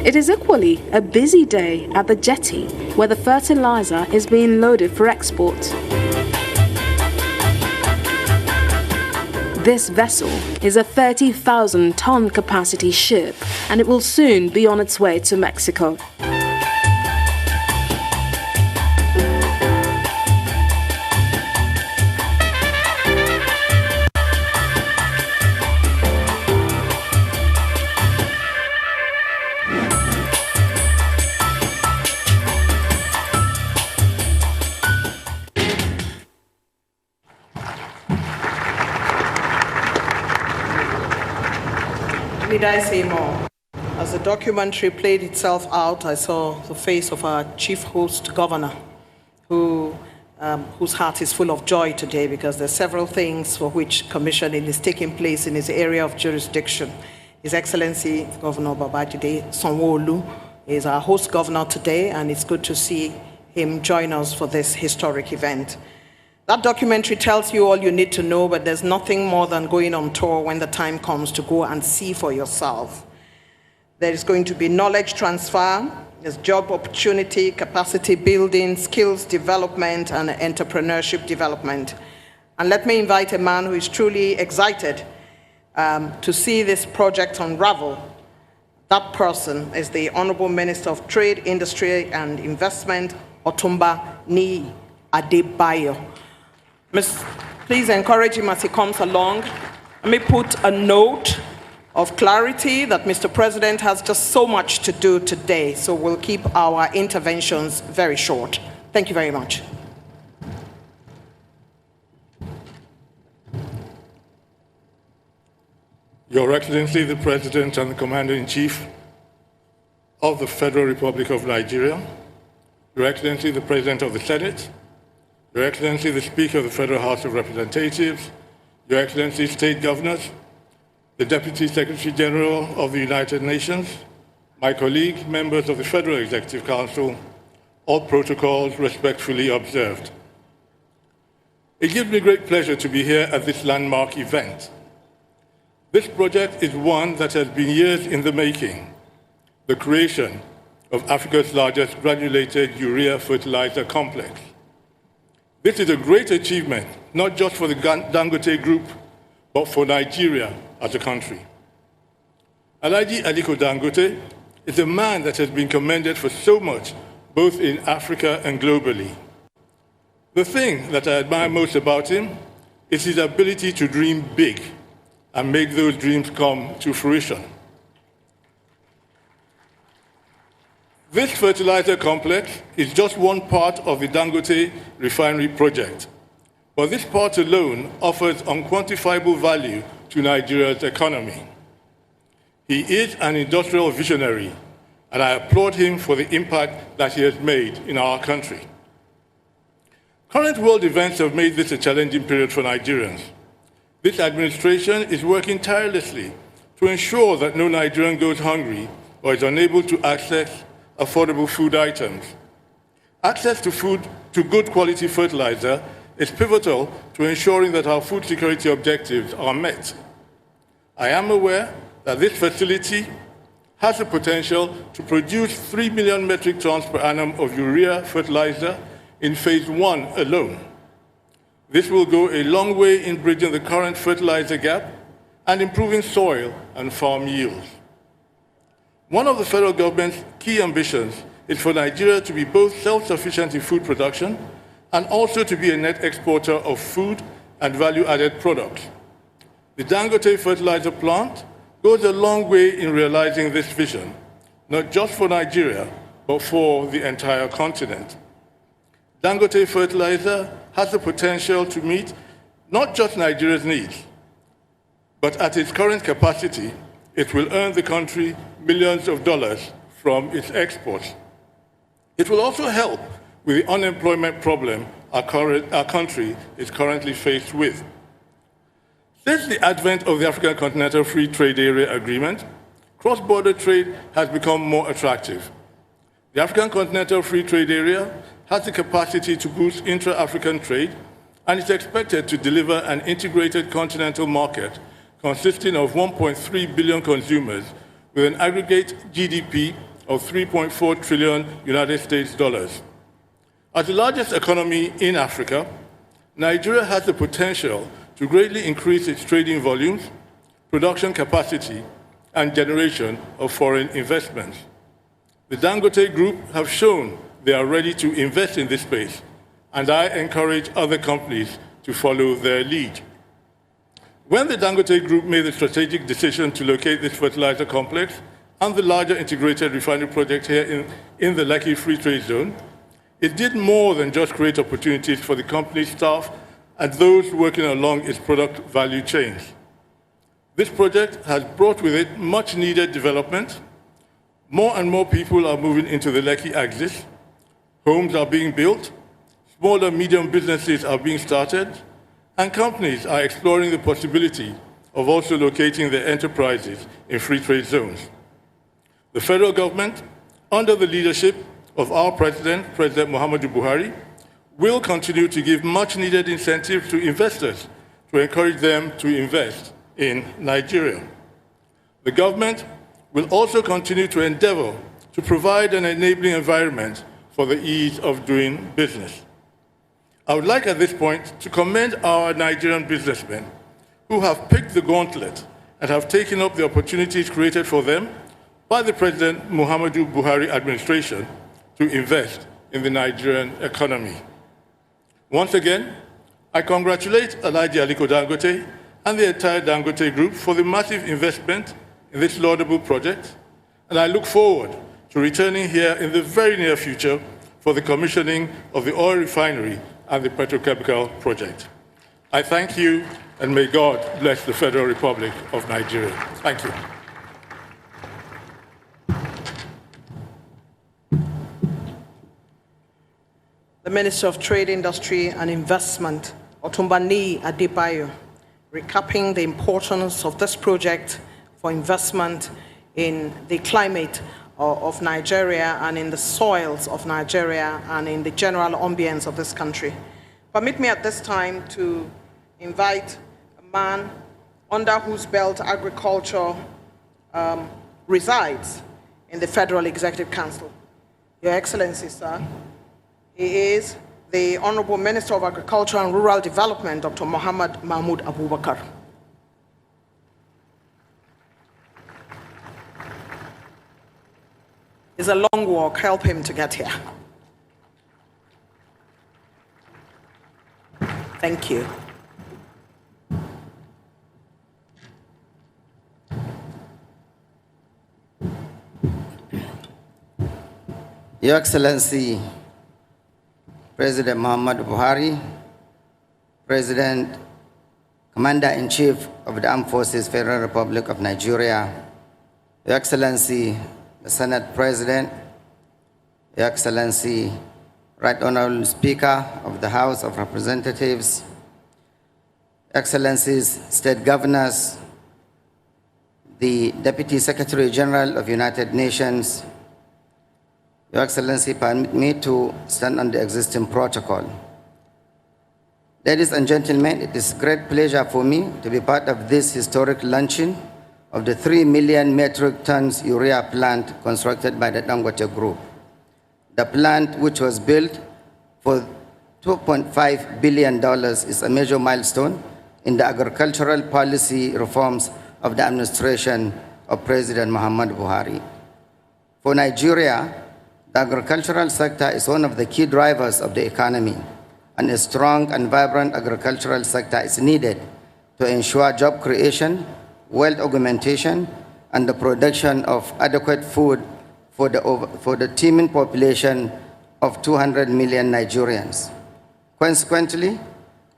It is equally a busy day at the jetty where the fertilizer is being loaded for export. This vessel is a 30,000-ton capacity ship, and it will soon be on its way to Mexico. Need I say more? As the documentary played itself out, I saw the face of our chief host governor, whose heart is full of joy today because there are several things for which commissioning is taking place in his area of jurisdiction. His Excellency Governor Babajide Sanwo-Olu is our host governor today, and it's good to see him join us for this historic event. That documentary tells you all you need to know, but there's nothing more than going on tour when the time comes to go and see for yourself. There is going to be knowledge transfer, there's job opportunity, capacity building, skills development, and entrepreneurship development. And let me invite a man who is truly excited to see this project unravel. That person is the Honorable Minister of Trade, Industry, and Investment, Otumba Ni Adebayo. Please encourage him as he comes along. Let me put a note of clarity that Mr. President has just so much to do today, so we'll keep our interventions very short. Thank you very much. Your Excellency, the President and the Commander-in-Chief of the Federal Republic of Nigeria, Your Excellency, the President of the Senate, Your Excellency, the Speaker of the Federal House of Representatives, Your Excellency, State Governors, the Deputy Secretary General of the United Nations, my colleagues, members of the Federal Executive Council, all protocols respectfully observed. It gives me great pleasure to be here at this landmark event. This project is one that has been years in the making, the creation of Africa's largest granulated urea fertilizer complex. This is a great achievement, not just for the Dangote Group, but for Nigeria as a country. Aliko Dangote is a man that has been commended for so much, both in Africa and globally. The thing that I admire most about him is his ability to dream big and make those dreams come to fruition. This fertilizer complex is just one part of the Dangote Refinery project, but this part alone offers unquantifiable value to Nigeria's economy. He is an industrial visionary, and I applaud him for the impact that he has made in our country. Current world events have made this a challenging period for Nigerians. This administration is working tirelessly to ensure that no Nigerian goes hungry or is unable to access affordable food items. Access to good quality fertilizer is pivotal to ensuring that our food security objectives are met. I am aware that this facility has the potential to produce 3 million metric tons per annum of urea fertilizer in phase 1 alone. This will go a long way in bridging the current fertilizer gap and improving soil and farm yields. One of the federal government's key ambitions is for Nigeria to be both self-sufficient in food production and also to be a net exporter of food and value-added products. The Dangote Fertilizer plant goes a long way in realizing this vision, not just for Nigeria, but for the entire continent. Dangote Fertilizer has the potential to meet not just Nigeria's needs, but at its current capacity, it will earn the country millions of dollars from its exports. It will also help with the unemployment problem our country is currently faced with. Since the advent of the African Continental Free Trade Area Agreement, cross-border trade has become more attractive. The African Continental Free Trade Area has the capacity to boost intra-African trade and is expected to deliver an integrated continental market consisting of 1.3 billion consumers with an aggregate GDP of 3.4 trillion United States dollars. As the largest economy in Africa, Nigeria has the potential to greatly increase its trading volumes, production capacity, and generation of foreign investments. The Dangote Group have shown they are ready to invest in this space, and I encourage other companies to follow their lead. When the Dangote Group made the strategic decision to locate this fertilizer complex and the larger integrated refinery project here in the Lekki Free Trade Zone, it did more than just create opportunities for the company's staff and those working along its product value chains. This project has brought with it much needed development. More and more people are moving into the Lekki axis. Homes are being built, small and medium businesses are being started, and companies are exploring the possibility of also locating their enterprises in free trade zones. The federal government, under the leadership of our President Muhammadu Buhari, will continue to give much-needed incentives to investors to encourage them to invest in Nigeria. The government will also continue to endeavor to provide an enabling environment for the ease of doing business. I would like at this point to commend our Nigerian businessmen who have picked the gauntlet and have taken up the opportunities created for them by the President Muhammadu Buhari administration to invest in the Nigerian economy. Once again, I congratulate Aliko Dangote and the entire Dangote Group for the massive investment in this laudable project, and I look forward to returning here in the very near future for the commissioning of the oil refinery and the petrochemical project. I thank you, and may God bless the Federal Republic of Nigeria. Thank you. The Minister of Trade, Industry and Investment, Otumbani Adebayo, recapping the importance of this project for investment in the climate of Nigeria and in the soils of Nigeria and in the general ambience of this country. Permit me at this time to invite a man under whose belt agriculture resides in the Federal Executive Council. Your Excellency, sir, he is the Honorable Minister of Agriculture and Rural Development, Dr. Mahmoud Abubakar. It's a long walk. Help him to get here. Thank you. Your Excellency, President Muhammadu Buhari, President, Commander-in-Chief of the Armed Forces, Federal Republic of Nigeria, Your Excellency, the Senate President, Your Excellency, Right Honorable Speaker of the House of Representatives, Excellencies, State Governors, the Deputy Secretary General of United Nations, Your Excellency, permit me to stand on the existing protocol. Ladies and gentlemen, it is a great pleasure for me to be part of this historic launching of the 3 million metric tons urea plant constructed by the Dangote Group. The plant, which was built for $2.5 billion, is a major milestone in the agricultural policy reforms of the administration of President Muhammadu Buhari. For Nigeria, the agricultural sector is one of the key drivers of the economy, and a strong and vibrant agricultural sector is needed to ensure job creation, wealth augmentation, and the production of adequate food for the teeming population of 200 million Nigerians. Consequently,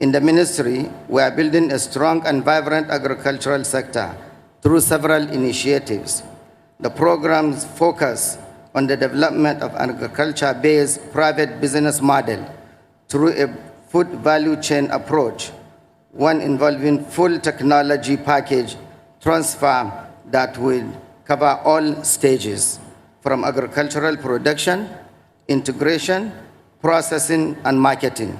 in the ministry, we are building a strong and vibrant agricultural sector through several initiatives. The programs focus on the development of an agriculture-based private business model through a food value chain approach, one involving full technology package transfer that will cover all stages, from agricultural production, integration, processing, and marketing.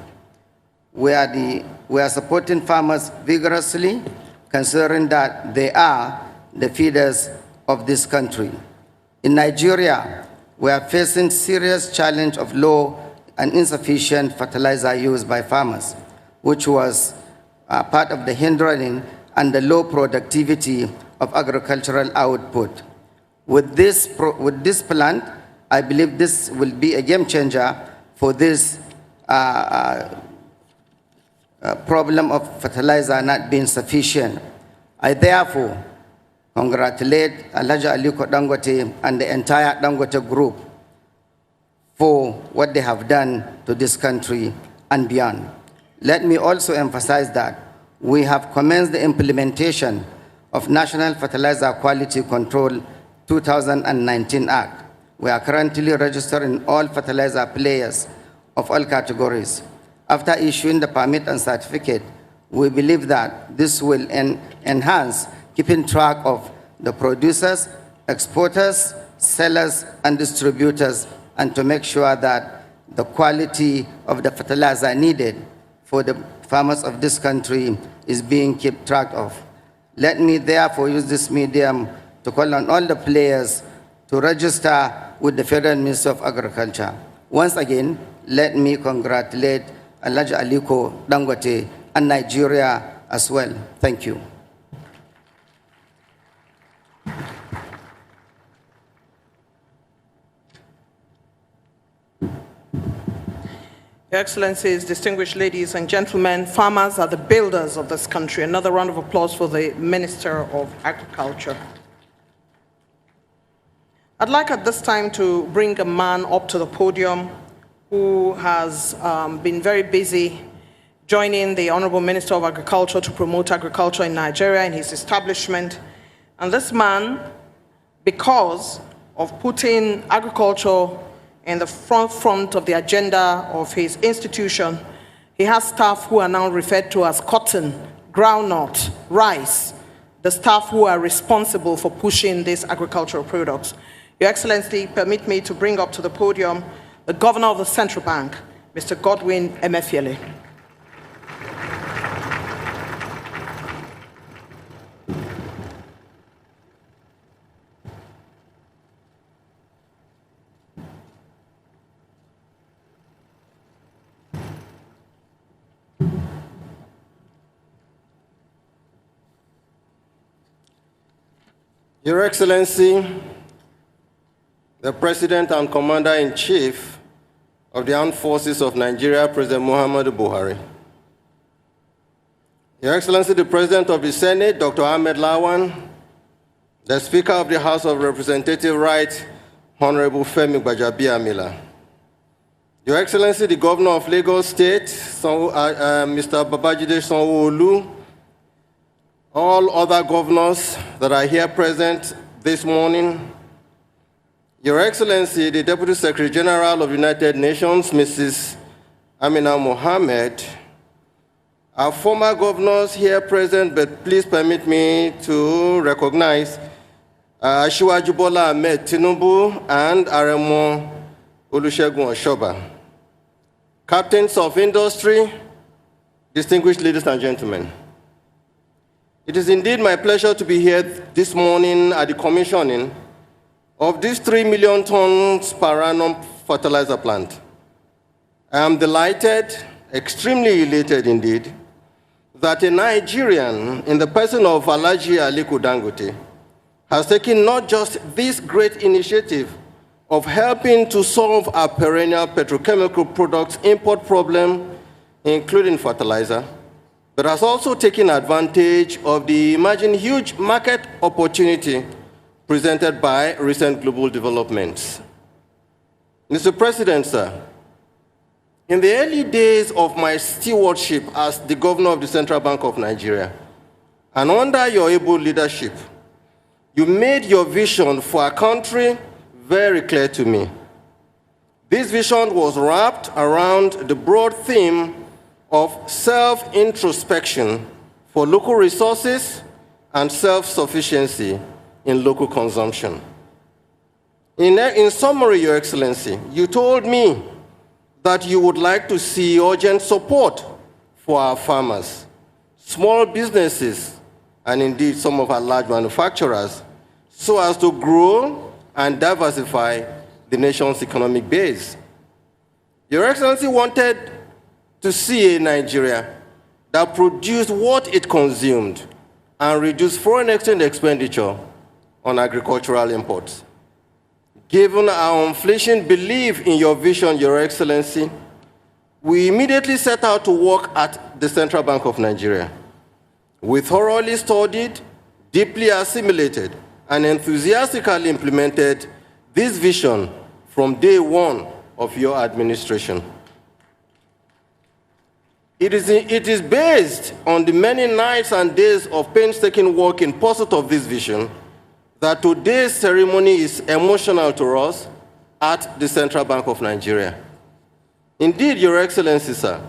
We are supporting farmers vigorously, considering that they are the feeders of this country. In Nigeria, we are facing serious challenge of low and insufficient fertilizer use by farmers, which was part of the hindering and the low productivity of agricultural output. With this plant, I believe this will be a game changer for this problem of fertilizer not being sufficient. I therefore congratulate Aliko Dangote and the entire Dangote Group for what they have done to this country and beyond. Let me also emphasize that we have commenced the implementation of National Fertilizer Quality Control 2019 Act. We are currently registering all fertilizer players of all categories. After issuing the permit and certificate, we believe that this will enhance keeping track of the producers, exporters, sellers, and distributors, and to make sure that the quality of the fertilizer needed for the farmers of this country is being kept track of. Let me therefore use this medium to call on all the players to register with the Federal Ministry of Agriculture. Once again, let me congratulate Aliko Dangote and Nigeria as well. Thank you. Your Excellencies, distinguished ladies and gentlemen, farmers are the builders of this country. Another round of applause for the Minister of Agriculture. I'd like at this time to bring a man up to the podium who has been very busy joining the Honorable Minister of Agriculture to promote agriculture in Nigeria in his establishment. And this man, because of putting agriculture in the front of the agenda of his institution, he has staff who are now referred to as cotton, groundnut, rice, the staff who are responsible for pushing these agricultural products. Your Excellency, permit me to bring up to the podium the Governor of the Central Bank, Mr. Godwin Emefiele. Your Excellency, the President and Commander-in-Chief of the Armed Forces of Nigeria, President Muhammadu Buhari. Your Excellency, the President of the Senate, Dr. Ahmed Lawan, the Speaker of the House of Representative Right, Honorable Femi Gbajabiamila. Your Excellency, the Governor of Lagos State, Mr. Babajide Sanwo-Olu, all other governors that are here present this morning, Your Excellency, the Deputy Secretary General of the United Nations, Mrs. Amina Mohammed, our former governors here present, but please permit me to recognize Asiwaju Bola Ahmed Tinubu and Aremo Olusegun Oshoba. Captains of industry, distinguished ladies and gentlemen, it is indeed my pleasure to be here this morning at the commissioning of this 3 million tons per annum fertilizer plant. I am delighted, extremely elated indeed, that a Nigerian in the person of Alhaji Aliko Dangote has taken not just this great initiative of helping to solve our perennial petrochemical products import problem, including fertilizer, but has also taken advantage of the emerging huge market opportunity presented by recent global developments. Mr. President, sir, in the early days of my stewardship as the Governor of the Central Bank of Nigeria, and under your able leadership, you made your vision for our country very clear to me. This vision was wrapped around the broad theme of self-introspection for local resources and self-sufficiency in local consumption. In summary, Your Excellency, you told me that you would like to see urgent support for our farmers, small businesses, and indeed some of our large manufacturers, so as to grow and diversify the nation's economic base. Your Excellency wanted to see a Nigeria that produced what it consumed and reduced foreign exchange expenditure on agricultural imports. Given our unflinching belief in your vision, Your Excellency, we immediately set out to work at the Central Bank of Nigeria. We thoroughly studied, deeply assimilated, and enthusiastically implemented this vision from day one of your administration. It is based on the many nights and days of painstaking work in pursuit of this vision that today's ceremony is emotional to us at the Central Bank of Nigeria. Indeed, Your Excellency, sir,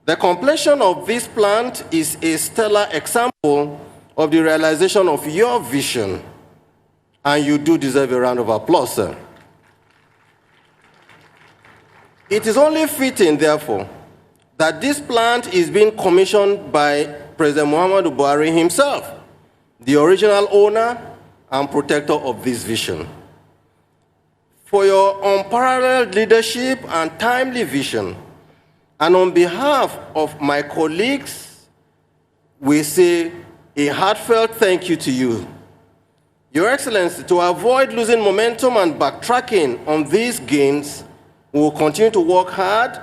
the completion of this plant is a stellar example of the realization of your vision, and you do deserve a round of applause, sir. It is only fitting, therefore, that this plant is being commissioned by President Muhammadu Buhari himself, the original owner and protector of this vision. For your unparalleled leadership and timely vision, and on behalf of my colleagues, we say a heartfelt thank you to you. Your Excellency, to avoid losing momentum and backtracking on these gains, we will continue to work hard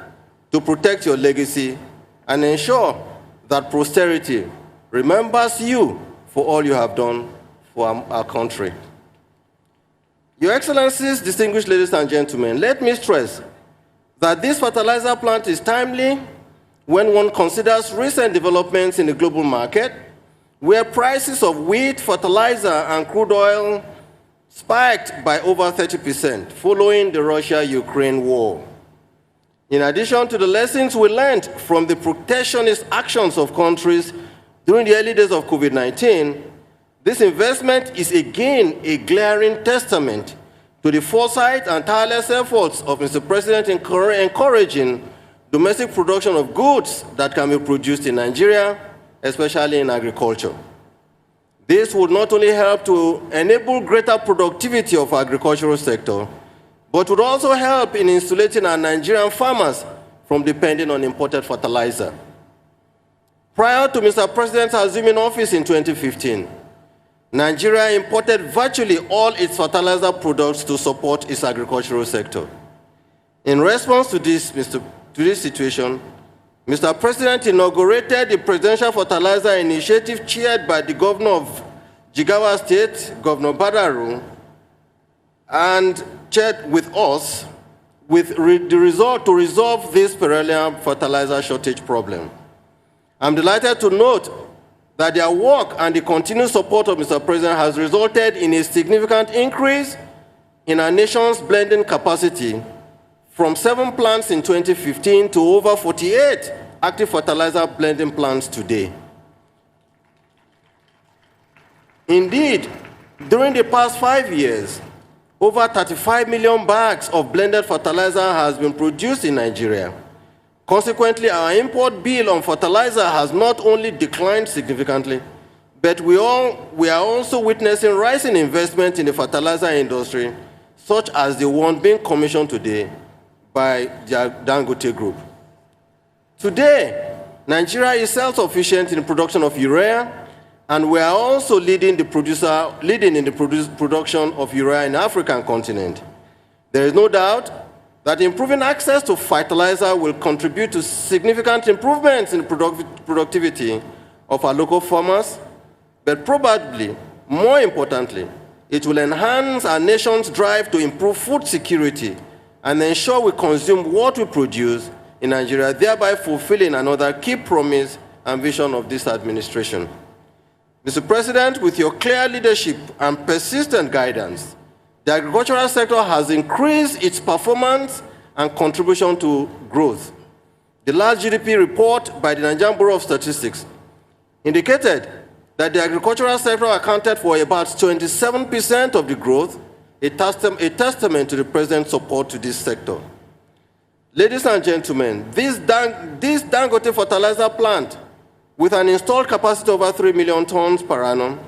to protect your legacy and ensure that posterity remembers you for all you have done for our country. Your Excellencies, distinguished ladies and gentlemen, let me stress that this fertilizer plant is timely when one considers recent developments in the global market, where prices of wheat, fertilizer, and crude oil spiked by over 30% following the Russia-Ukraine war. In addition to the lessons we learned from the protectionist actions of countries during the early days of COVID-19, this investment is again a glaring testament to the foresight and tireless efforts of Mr. President in encouraging domestic production of goods that can be produced in Nigeria, especially in agriculture. This would not only help to enable greater productivity of our agricultural sector, but would also help in insulating our Nigerian farmers from depending on imported fertilizer. Prior to Mr. President assuming office in 2015, Nigeria imported virtually all its fertilizer products to support its agricultural sector. In response to this situation, Mr. President inaugurated the Presidential Fertilizer Initiative chaired by the Governor of Jigawa State, Governor Badaru, and chaired with us with the result to resolve this perennial fertilizer shortage problem. I'm delighted to note that their work and the continued support of Mr. President has resulted in a significant increase in our nation's blending capacity from 7 plants in 2015 to over 48 active fertilizer blending plants today. Indeed, during the past 5 years, over 35 million bags of blended fertilizer has been produced in Nigeria. Consequently, our import bill on fertilizer has not only declined significantly, but we are also witnessing rising investment in the fertilizer industry, such as the one being commissioned today by the Dangote Group. Today, Nigeria is self-sufficient in the production of urea, and we are also leading in the production of urea in the African continent. There is no doubt that improving access to fertilizer will contribute to significant improvements in productivity of our local farmers, but probably, more importantly, it will enhance our nation's drive to improve food security and ensure we consume what we produce in Nigeria, thereby fulfilling another key promise and vision of this administration. Mr. President, with your clear leadership and persistent guidance, the agricultural sector has increased its performance and contribution to growth. The last GDP report by the Nigerian Bureau of Statistics indicated that the agricultural sector accounted for about 27% of the growth, a testament to the President's support to this sector. Ladies and gentlemen, this Dangote Fertilizer plant, with an installed capacity of over 3 million tons per annum,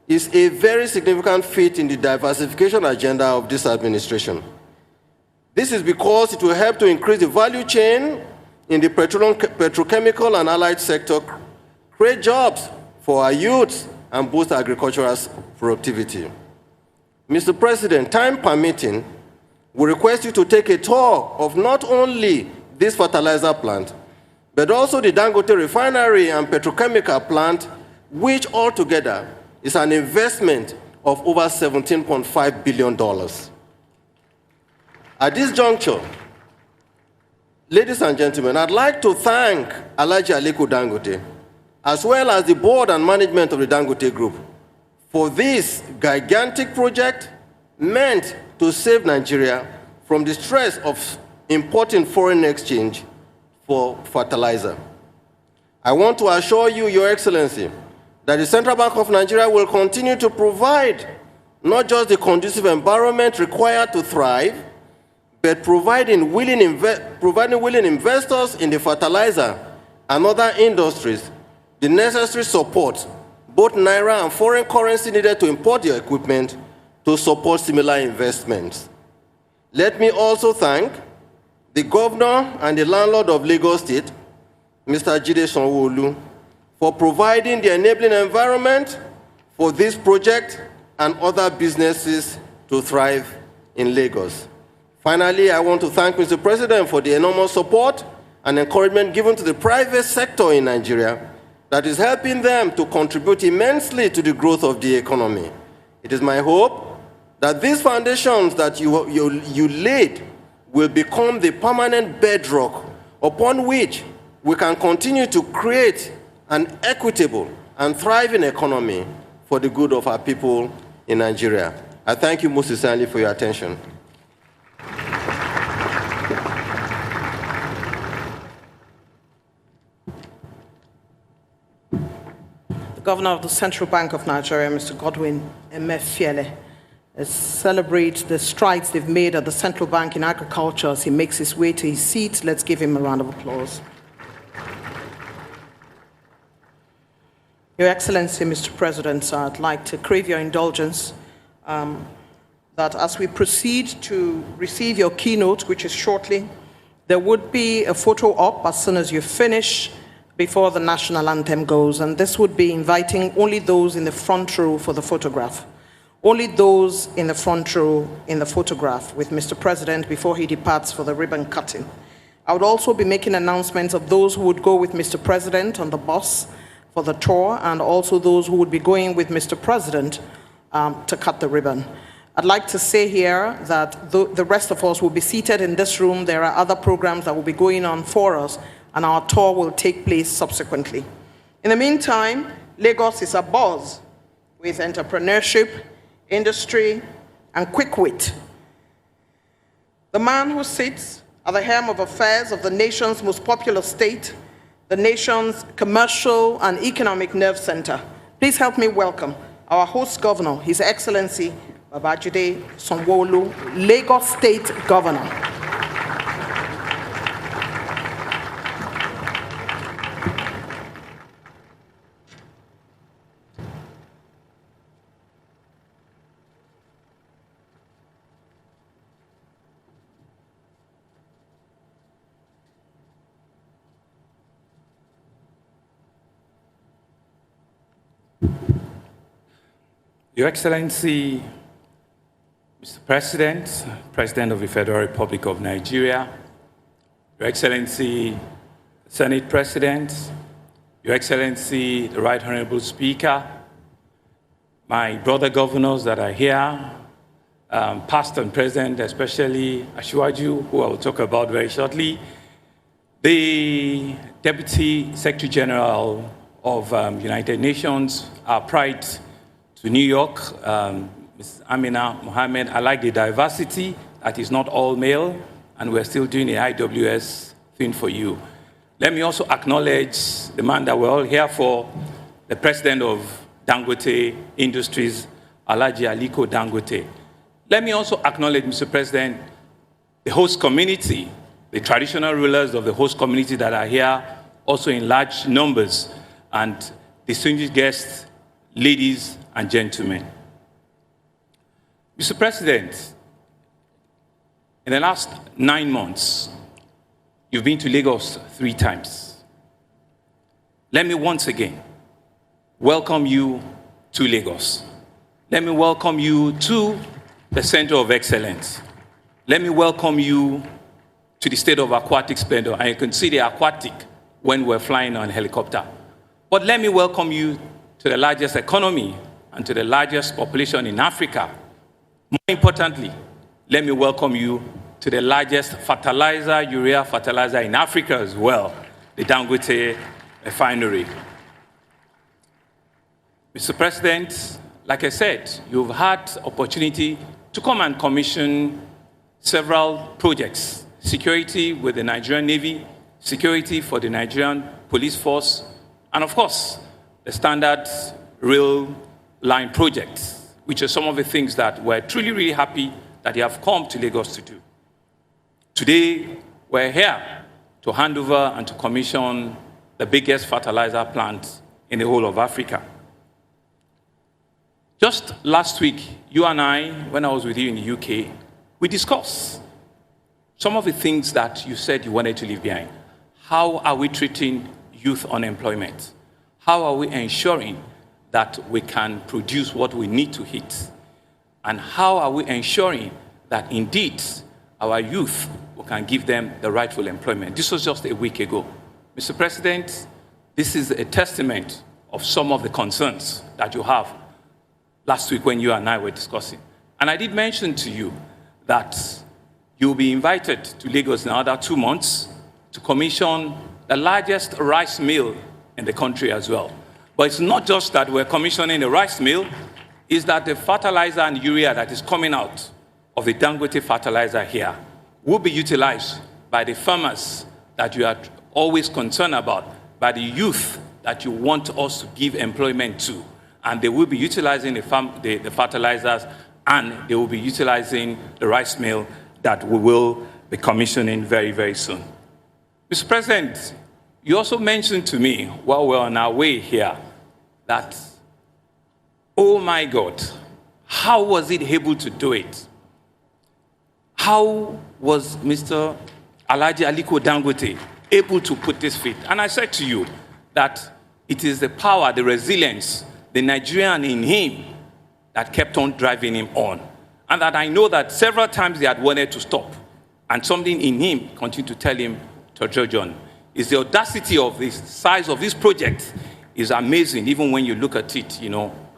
is a very significant feat in the diversification agenda of this administration. This is because it will help to increase the value chain in the petrochemical and allied sector, create jobs for our youths, and boost agricultural productivity. Mr. President, time permitting, we request you to take a tour of not only this fertilizer plant, but also the Dangote Refinery and petrochemical plant, which altogether is an investment of over $17.5 billion. At this juncture, ladies and gentlemen, I'd like to thank Aliko Dangote, as well as the board and management of the Dangote Group, for this gigantic project meant to save Nigeria from the stress of importing foreign exchange for fertilizer. I want to assure you, Your Excellency, that the Central Bank of Nigeria will continue to provide not just the conducive environment required to thrive, but providing willing investors in the fertilizer and other industries the necessary support, both Naira and foreign currency needed to import the equipment to support similar investments. Let me also thank the Governor and the landlord of Lagos State, Mr. Jide Sanwo-Olu, for providing the enabling environment for this project and other businesses to thrive in Lagos. Finally, I want to thank Mr. President for the enormous support and encouragement given to the private sector in Nigeria that is helping them to contribute immensely to the growth of the economy. It is my hope that these foundations that you laid will become the permanent bedrock upon which we can continue to create an equitable and thriving economy for the good of our people in Nigeria. I thank you most sincerely for your attention. The Governor of the Central Bank of Nigeria, Mr. Godwin Emefiele, celebrates the strides they've made at the Central Bank in agriculture as he makes his way to his seat. Let's give him a round of applause. Your Excellency, Mr. President, I'd like to crave your indulgence that as we proceed to receive your keynote, which is shortly, there would be a photo op as soon as you finish before the national anthem goes, and this would be inviting only those in the front row for the photograph. Only those in the front row in the photograph with Mr. President before he departs for the ribbon cutting. I would also be making announcements of those who would go with Mr. President on the bus for the tour, and also those who would be going with Mr. President to cut the ribbon. I'd like to say here that the rest of us will be seated in this room. There are other programs that will be going on for us, and our tour will take place subsequently. In the meantime, Lagos is abuzz with entrepreneurship, industry, and quick wit. The man who sits at the helm of affairs of the nation's most populous state, the nation's commercial and economic nerve center. Please help me welcome our host governor, His Excellency Babajide Sanwo-Olu, Lagos State Governor. Your Excellency, Mr. President, President of the Federal Republic of Nigeria, Your Excellency, Senate President, Your Excellency, the Right Honorable Speaker, my brother governors that are here, past and present, especially Asiwaju, who I will talk about very shortly, the Deputy Secretary General of United Nations, our pride to New York, Ms. Amina Mohammed. I like the diversity, that is not all male, and we're still doing the IWS thing for you. Let me also acknowledge the man that we're all here for, the president of Dangote Industries, Alhaji Aliko Dangote. Let me also acknowledge, Mr. President, the host community, the traditional rulers of the host community that are here, also in large numbers, and distinguished guests, ladies and gentlemen. Mr. President, in the last 9 months, you've been to Lagos 3 times. Let me once again welcome you to Lagos. Let me welcome you to the Center of Excellence. Let me welcome you to the state of aquatic splendor. And you can see the aquatic when we're flying on a helicopter. But let me welcome you to the largest economy and to the largest population in Africa. More importantly, let me welcome you to the largest fertilizer, urea fertilizer in Africa as well, the Dangote Refinery. Mr. President, like I said, you've had opportunity to come and commission several projects: security with the Nigerian Navy, security for the Nigerian police force, and of course, the standard rail line projects, which are some of the things that we're truly, really happy that you have come to Lagos to do. Today, we're here to hand over and to commission the biggest fertilizer plant in the whole of Africa. Just last week, you and I, when I was with you in the UK, we discussed some of the things that you said you wanted to leave behind. How are we treating youth unemployment? How are we ensuring that we can produce what we need to hit? And how are we ensuring that indeed our youth, we can give them the rightful employment? This was just a week ago. Mr. President, this is a testament of some of the concerns that you have last week when you and I were discussing. And I did mention to you that you'll be invited to Lagos in another 2 months to commission the largest rice mill in the country as well. But it's not just that we're commissioning a rice mill, it's that the fertilizer and urea that is coming out of the Dangote Fertilizer here will be utilized by the farmers that you are always concerned about, by the youth that you want us to give employment to. And they will be utilizing the fertilizers, and they will be utilizing the rice mill that we will be commissioning very, very soon. Mr. President, you also mentioned to me while we're on our way here that, oh my God, how was it able to do it? How was Mr. Alhaji Aliko Dangote able to put this feat? And I said to you that it is the power, the resilience, the Nigerian in him that kept on driving him on. And that I know that several times he had wanted to stop. And something in him continued to tell him to judge on. It's the audacity of the size of this project is amazing, even when you look at it,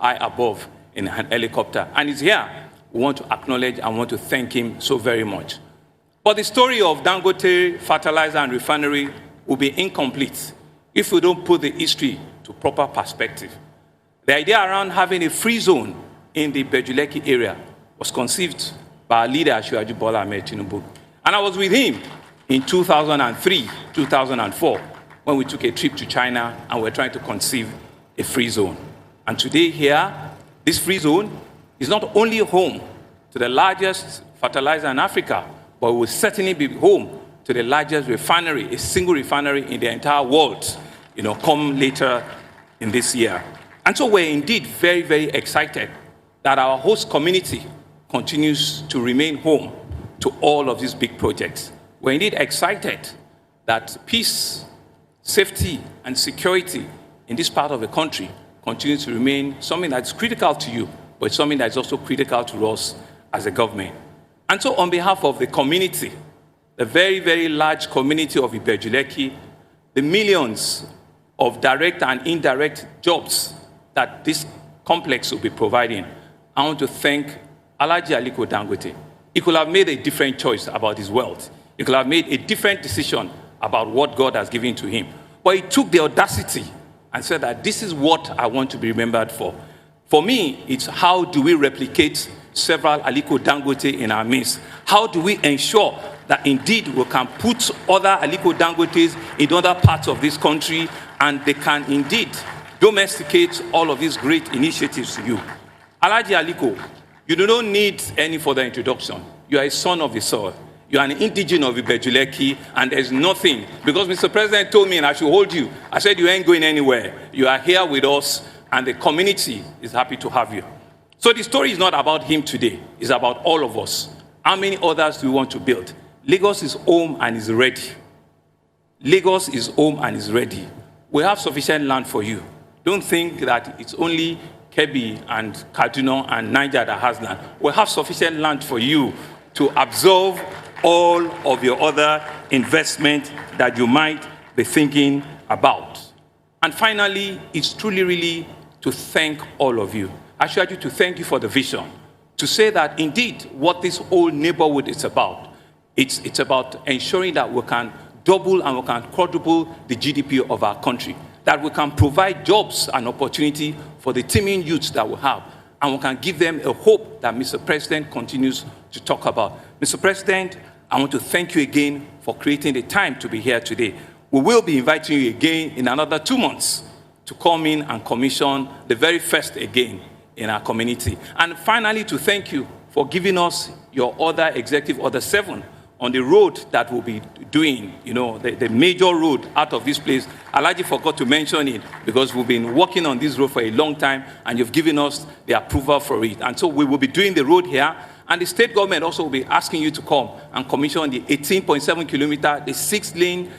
high above in an helicopter. And he's here. We want to acknowledge and want to thank him so very much. But the story of Dangote Fertilizer and Refinery will be incomplete if we don't put the history to proper perspective. The idea around having a free zone in the Bejuleki area was conceived by our leader, Asiwaju Bola Ahmed Tinubu. And I was with him in 2003, 2004, when we took a trip to China and we're trying to conceive a free zone. And today here, this free zone is not only home to the largest fertilizer in Africa, but will certainly be home to the largest refinery, a single refinery in the entire world, come later in this year. And so we're indeed very, very excited that our host community continues to remain home to all of these big projects. We're indeed excited that peace, safety, and security in this part of the country continues to remain something that's critical to you, but something that's also critical to us as a government. And so on behalf of the community, the very, very large community of Ibejuleki, the millions of direct and indirect jobs that this complex will be providing, I want to thank Alhaji Aliko Dangote. He could have made a different choice about his wealth. He could have made a different decision about what God has given to him. But he took the audacity and said that this is what I want to be remembered for. For me, it's how do we replicate several Aliko Dangote in our midst? How do we ensure that indeed we can put other Aliko Dangotes in other parts of this country and they can indeed domesticate all of these great initiatives to you? Alhaji Aliko, you do not need any further introduction. You are a son of the soil. You are an indigenous of Ibejuleki, and there's nothing. Because Mr. President told me, and I should hold you, I said you ain't going anywhere. You are here with us, and the community is happy to have you. So the story is not about him today. It's about all of us. How many others do we want to build? Lagos is home and is ready. Lagos is home and is ready. We have sufficient land for you. Don't think that it's only Kebbi and Kaduna and Niger that has land. We have sufficient land for you to absorb all of your other investment that you might be thinking about. And finally, it's truly, really to thank all of you. I should like to thank you for the vision, to say that indeed what this whole neighborhood is about, it's about ensuring that we can double and we can quadruple the GDP of our country, that we can provide jobs and opportunity for the teeming youths that we have, and we can give them a hope that Mr. President continues to talk about. Mr. President, I want to thank you again for creating the time to be here today. We will be inviting you again in another 2 months to come in and commission the very first again in our community. And finally, to thank you for giving us your other executive order 7 on the road that we'll be doing, the major road out of this place. Alhaji forgot to mention it because we've been working on this road for a long time and you've given us the approval for it. And so we will be doing the road here, and the state government also will be asking you to come and commission the 18.7 kilometer, the 6-lane,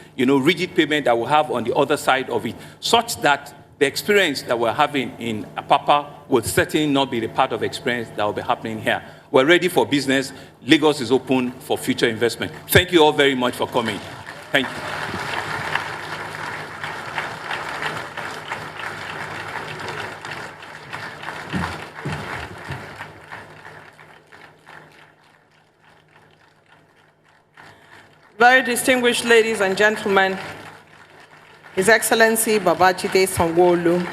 rigid pavement that we have on the other side of it, such that the experience that we're having in Apapa will certainly not be the part of experience that will be happening here. We're ready for business. Lagos is open for future investment. Thank you all very much for coming. Thank you. Very distinguished ladies and gentlemen, His Excellency Babajide Sanwo-Olu,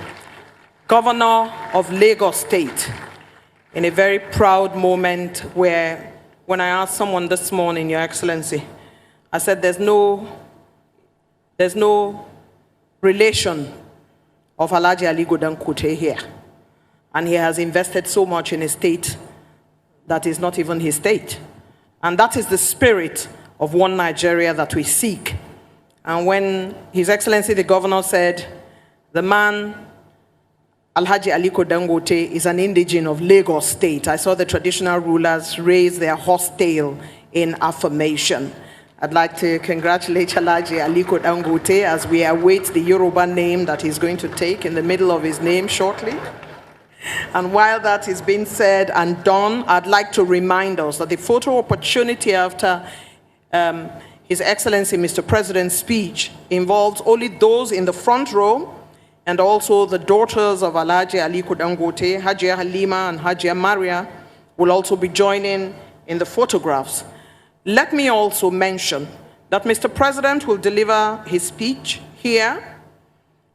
Governor of Lagos State, in a very proud moment where, when I asked someone this morning, Your Excellency, I said there's no relation of Alhaji Aliko Dangote here. And he has invested so much in a state that is not even his state. And that is the spirit of one Nigeria that we seek. And when His Excellency the Governor said, the man, Alhaji Aliko Dangote, is an indigene of Lagos State, I saw the traditional rulers raise their horse tail in affirmation. I'd like to congratulate Alhaji Aliko Dangote as we await the Yoruba name that he's going to take in the middle of his name shortly. And while that is being said and done, I'd like to remind us that the photo opportunity after His Excellency Mr. President's speech involves only those in the front row and also the daughters of Alhaji Aliko Dangote, Hajia Halima and Hajia Maria, will also be joining in the photographs. Let me also mention that Mr. President will deliver his speech here,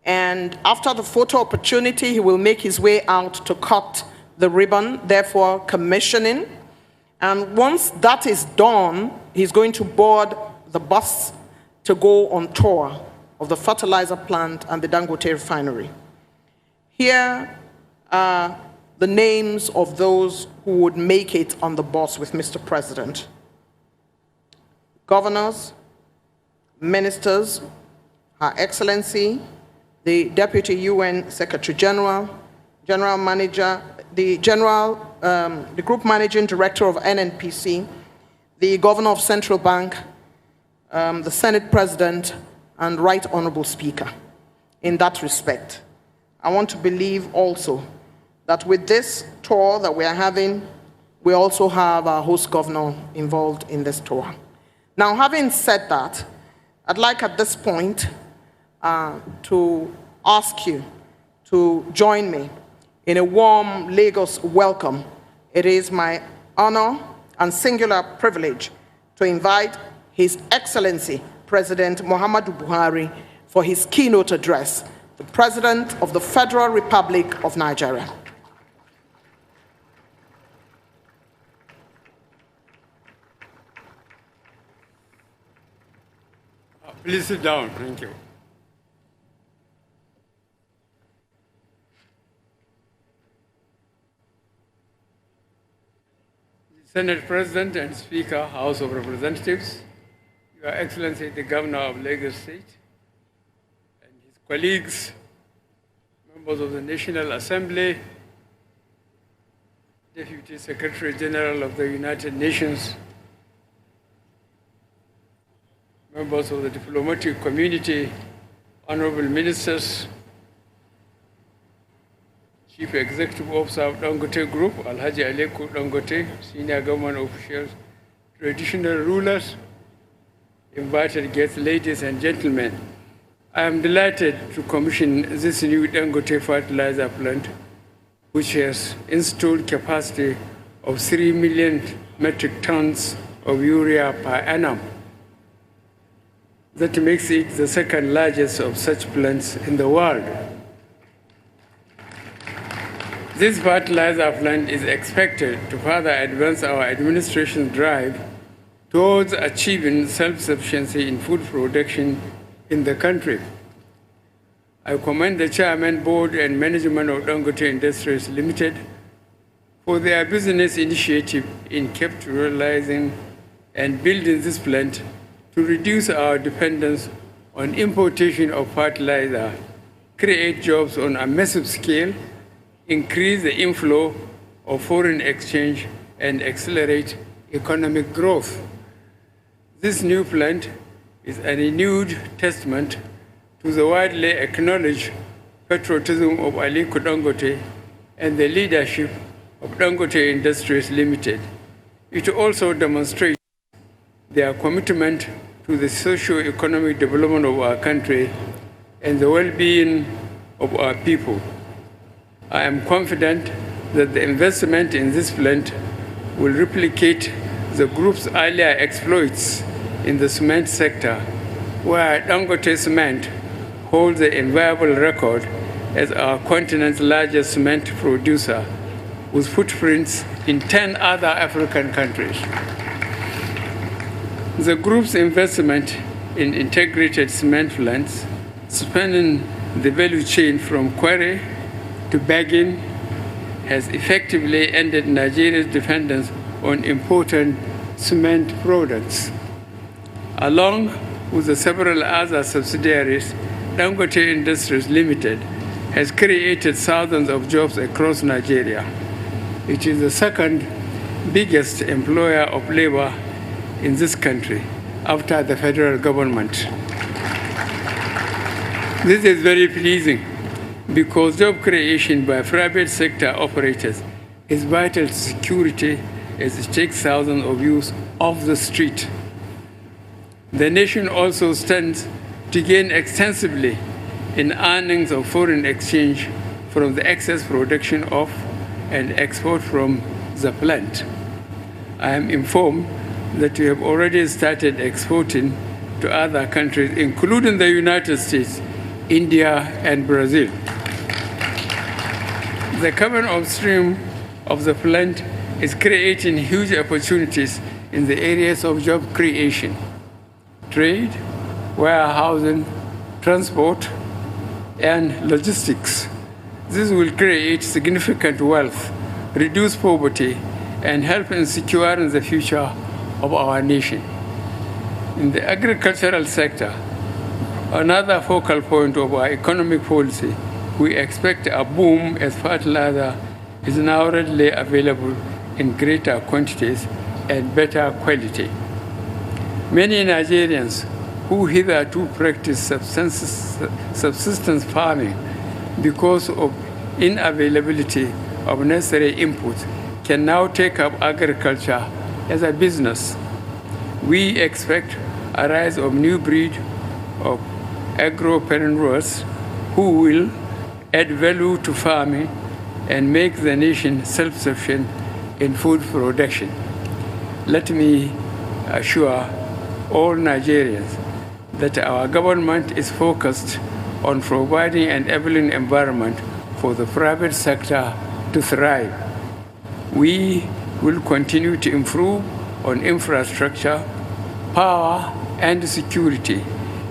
and after the photo opportunity, he will make his way out to cut the ribbon, therefore commissioning. And once that is done, he's going to board the bus to go on tour of the fertilizer plant and the Dangote Refinery. Here are the names of those who would make it on the bus with Mr. President. Governors, ministers, Her Excellency, the Deputy UN Secretary General, General Manager, the Group Managing Director of NNPC, the Governor of Central Bank, the Senate President, and Right Honorable Speaker. In that respect, I want to believe also that with this tour that we are having, we also have our host governor involved in this tour. Now, having said that, I'd like at this point to ask you to join me in a warm Lagos welcome. It is my honor and singular privilege to invite His Excellency President Muhammadu Buhari for his keynote address, the President of the Federal Republic of Nigeria. Please sit down. Thank you. Senate President and Speaker, House of Representatives, Your Excellency the Governor of Lagos State, and his colleagues, members of the National Assembly, Deputy Secretary General of the United Nations, members of the diplomatic community, honorable ministers, Chief Executive Officer of Dangote Group, Alhaji Aliko Dangote, senior government officials, traditional rulers, invited guests, ladies and gentlemen. I am delighted to commission this new Dangote Fertilizer plant, which has installed capacity of 3 million metric tons of urea per annum. That makes it the second largest of such plants in the world. This fertilizer plant is expected to further advance our administration's drive towards achieving self-sufficiency in food production in the country. I commend the Chairman, Board, and Management of Dangote Industries Limited for their business initiative in capitalizing and building this plant to reduce our dependence on importation of fertilizer, create jobs on a massive scale, increase the inflow of foreign exchange, and accelerate economic growth. This new plant is a renewed testament to the widely acknowledged patriotism of Aliko Dangote and the leadership of Dangote Industries Limited. It also demonstrates their commitment to the socio-economic development of our country and the well-being of our people. I am confident that the investment in this plant will replicate the group's earlier exploits in the cement sector, where Dangote Cement holds the enviable record as our continent's largest cement producer, with footprints in 10 other African countries. The group's investment in integrated cement plants, spanning the value chain from quarry to bagging, has effectively ended Nigeria's dependence on important cement products. Along with the several other subsidiaries, Dangote Industries Limited has created thousands of jobs across Nigeria. It is the second biggest employer of labor in this country after the federal government. This is very pleasing because job creation by private sector operators is vital to security as it takes thousands of youth off the street. The nation also stands to gain extensively in earnings of foreign exchange from the excess production of and export from the plant. I am informed that we have already started exporting to other countries, including the United States, India, and Brazil. The coming upstream of the plant is creating huge opportunities in the areas of job creation, trade, warehousing, transport, and logistics. This will create significant wealth, reduce poverty, and help in securing the future of our nation. In the agricultural sector, another focal point of our economic policy, we expect a boom as fertilizer is now readily available in greater quantities and better quality. Many Nigerians who hitherto practice subsistence farming because of unavailability of necessary inputs can now take up agriculture as a business. We expect a rise of new breed of agropreneurs who will add value to farming and make the nation self-sufficient in food production. Let me assure all Nigerians that our government is focused on providing an enabling environment for the private sector to thrive. We will continue to improve on infrastructure, power, and security,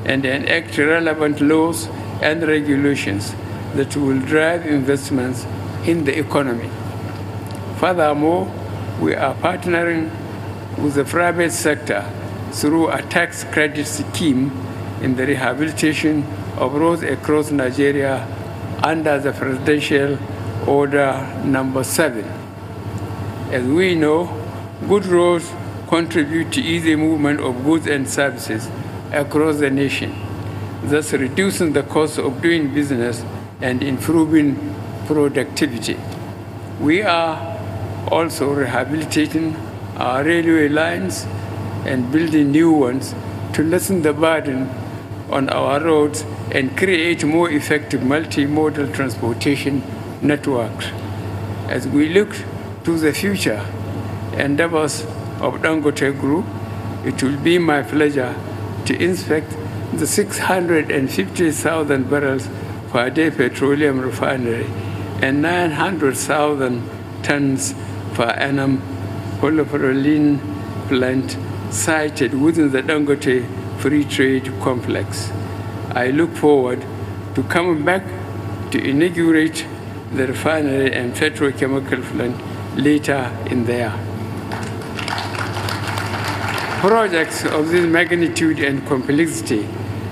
and enact relevant laws and regulations that will drive investments in the economy. Furthermore, we are partnering with the private sector through a tax credit scheme in the rehabilitation of roads across Nigeria under the Presidential Order Number 7. As we know, good roads contribute to easy movement of goods and services across the nation, thus reducing the cost of doing business and improving productivity. We are also rehabilitating our railway lines and building new ones to lessen the burden on our roads and create more effective multimodal transportation networks. As we look to the future endeavors of Dangote Group, it will be my pleasure to inspect the 650,000 barrels per day petroleum refinery and 900,000 tons per annum polypropylene plant sited within the Dangote Free Trade Complex. I look forward to coming back to inaugurate the refinery and petrochemical plant later in the year. Projects of this magnitude and complexity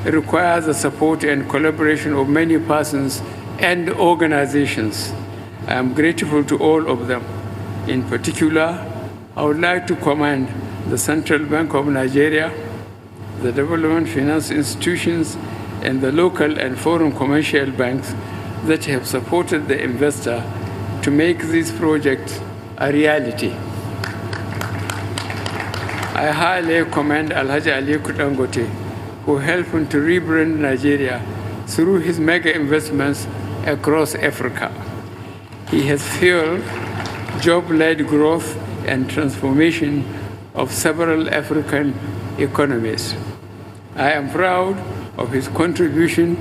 require the support and collaboration of many persons and organizations. I am grateful to all of them. In particular, I would like to commend the Central Bank of Nigeria, the development finance institutions, and the local and foreign commercial banks that have supported the investor to make this project a reality. I highly commend Alhaji Aliko Dangote, who helped to rebrand Nigeria through his mega investments across Africa. He has fueled job-led growth and transformation of several African economist. I am proud of his contribution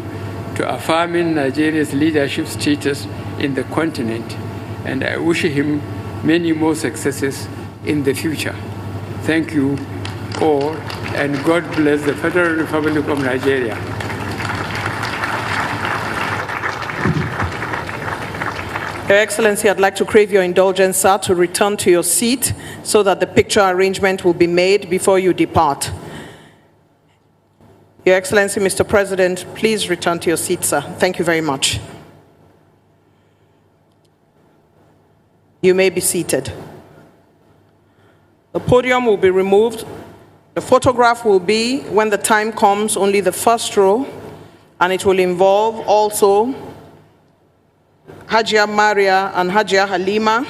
to affirming Nigeria's leadership status in the continent, and I wish him many more successes in the future. Thank you all, and God bless the Federal Republic of Nigeria. Your Excellency, I'd like to crave your indulgence, sir, to return to your seat so that the picture arrangement will be made before you depart. Your Excellency, Mr. President, please return to your seat, sir. Thank you very much. You may be seated. The podium will be removed. The photograph will be, when the time comes, only the first row, and it will involve also Hajia Maria and Hajia Halima.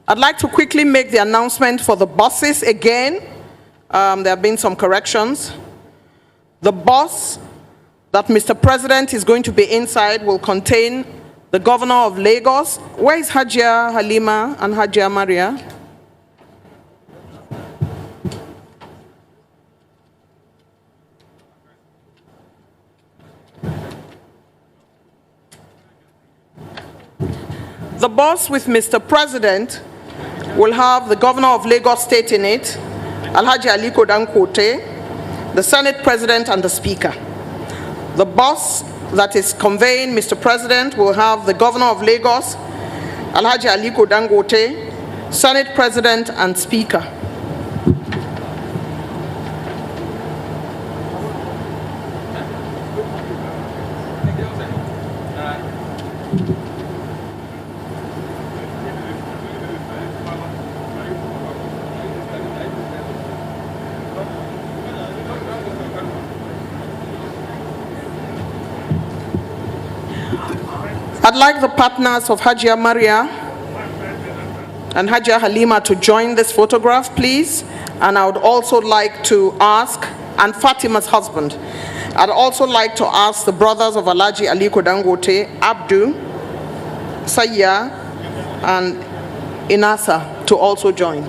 I'd like to quickly make the announcement for the buses again. There have been some corrections. The bus that Mr. President is going to be inside will contain the Governor of Lagos. Where is Hajia Halima and Hajia Maria? The bus with Mr. President will have the Governor of Lagos State in it, Alhaji Aliko Dangote, the Senate President and the Speaker. The bus that is conveying Mr. President will have the Governor of Lagos, Alhaji Aliko Dangote, Senate President and Speaker. I'd like the partners of Hajia Maria and Hajia Halima to join this photograph, please. And I would also like to ask, and Fatima's husband, I'd also like to ask the brothers of Alhaji Aliko Dangote, Abdu, Sayya, and Inasa to also join.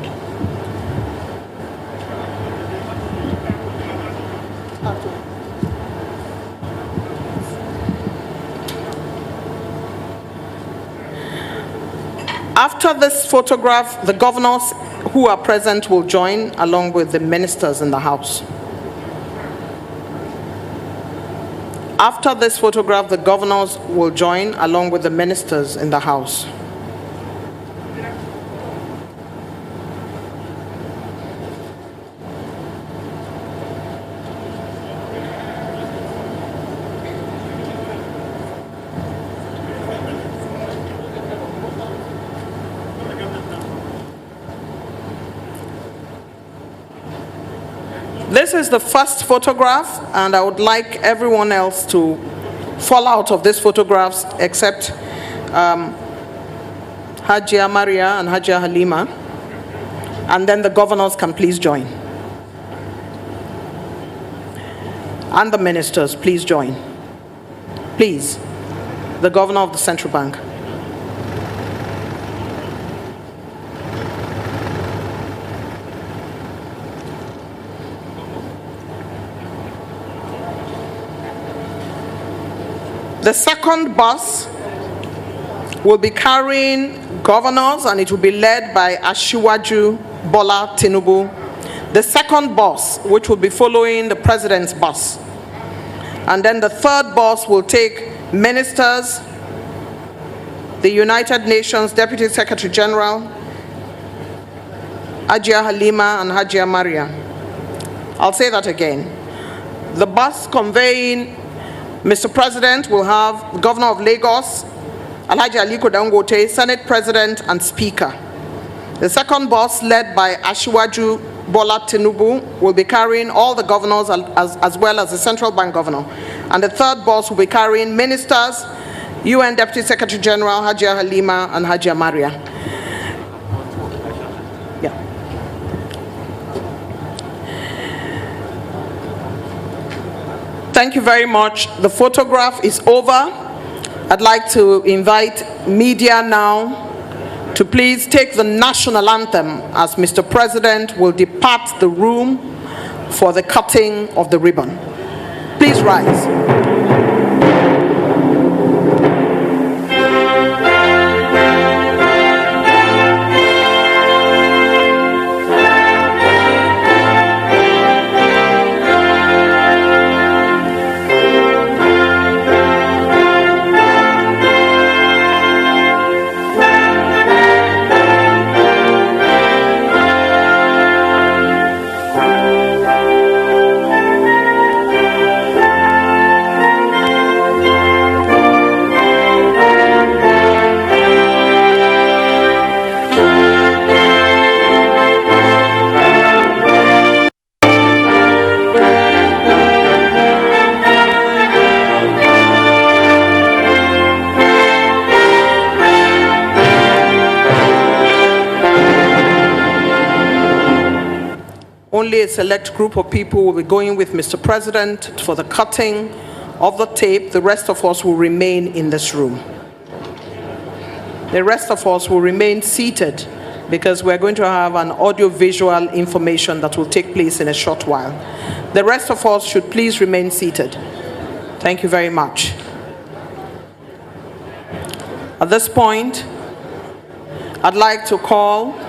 After this photograph, the governors who are present will join along with the ministers in the House. After this photograph, the governors will join along with the ministers in the House. This is the first photograph, and I would like everyone else to fall out of these photographs except Hajia Maria and Hajia Halima, and then the governors can please join. And the ministers, please join. Please, the governor of the Central Bank. The second bus will be carrying governors, and it will be led by Asiwaju Bola Tinubu. The second bus, which will be following the president's bus. And then the third bus will take ministers, the United Nations Deputy Secretary General, Hajia Halima and Hajia Maria. I'll say that again. The bus conveying Mr. President will have the Governor of Lagos, Alhaji Aliko Dangote, Senate President and Speaker. The second bus, led by Asiwaju Bola Tinubu, will be carrying all the governors as well as the Central Bank Governor. And the third bus will be carrying ministers, UN Deputy Secretary General Hajia Halima and Hajia Maria. Thank you very much. The photograph is over. I'd like to invite media now to please take the national anthem as Mr. President will depart the room for the cutting of the ribbon. Please rise. Only a select group of people will be going with Mr. President for the cutting of the tape. The rest of us will remain in this room. The rest of us will remain seated because we're going to have an audio-visual information that will take place in a short while. The rest of us should please remain seated. Thank you very much. At this point, I'd like to call.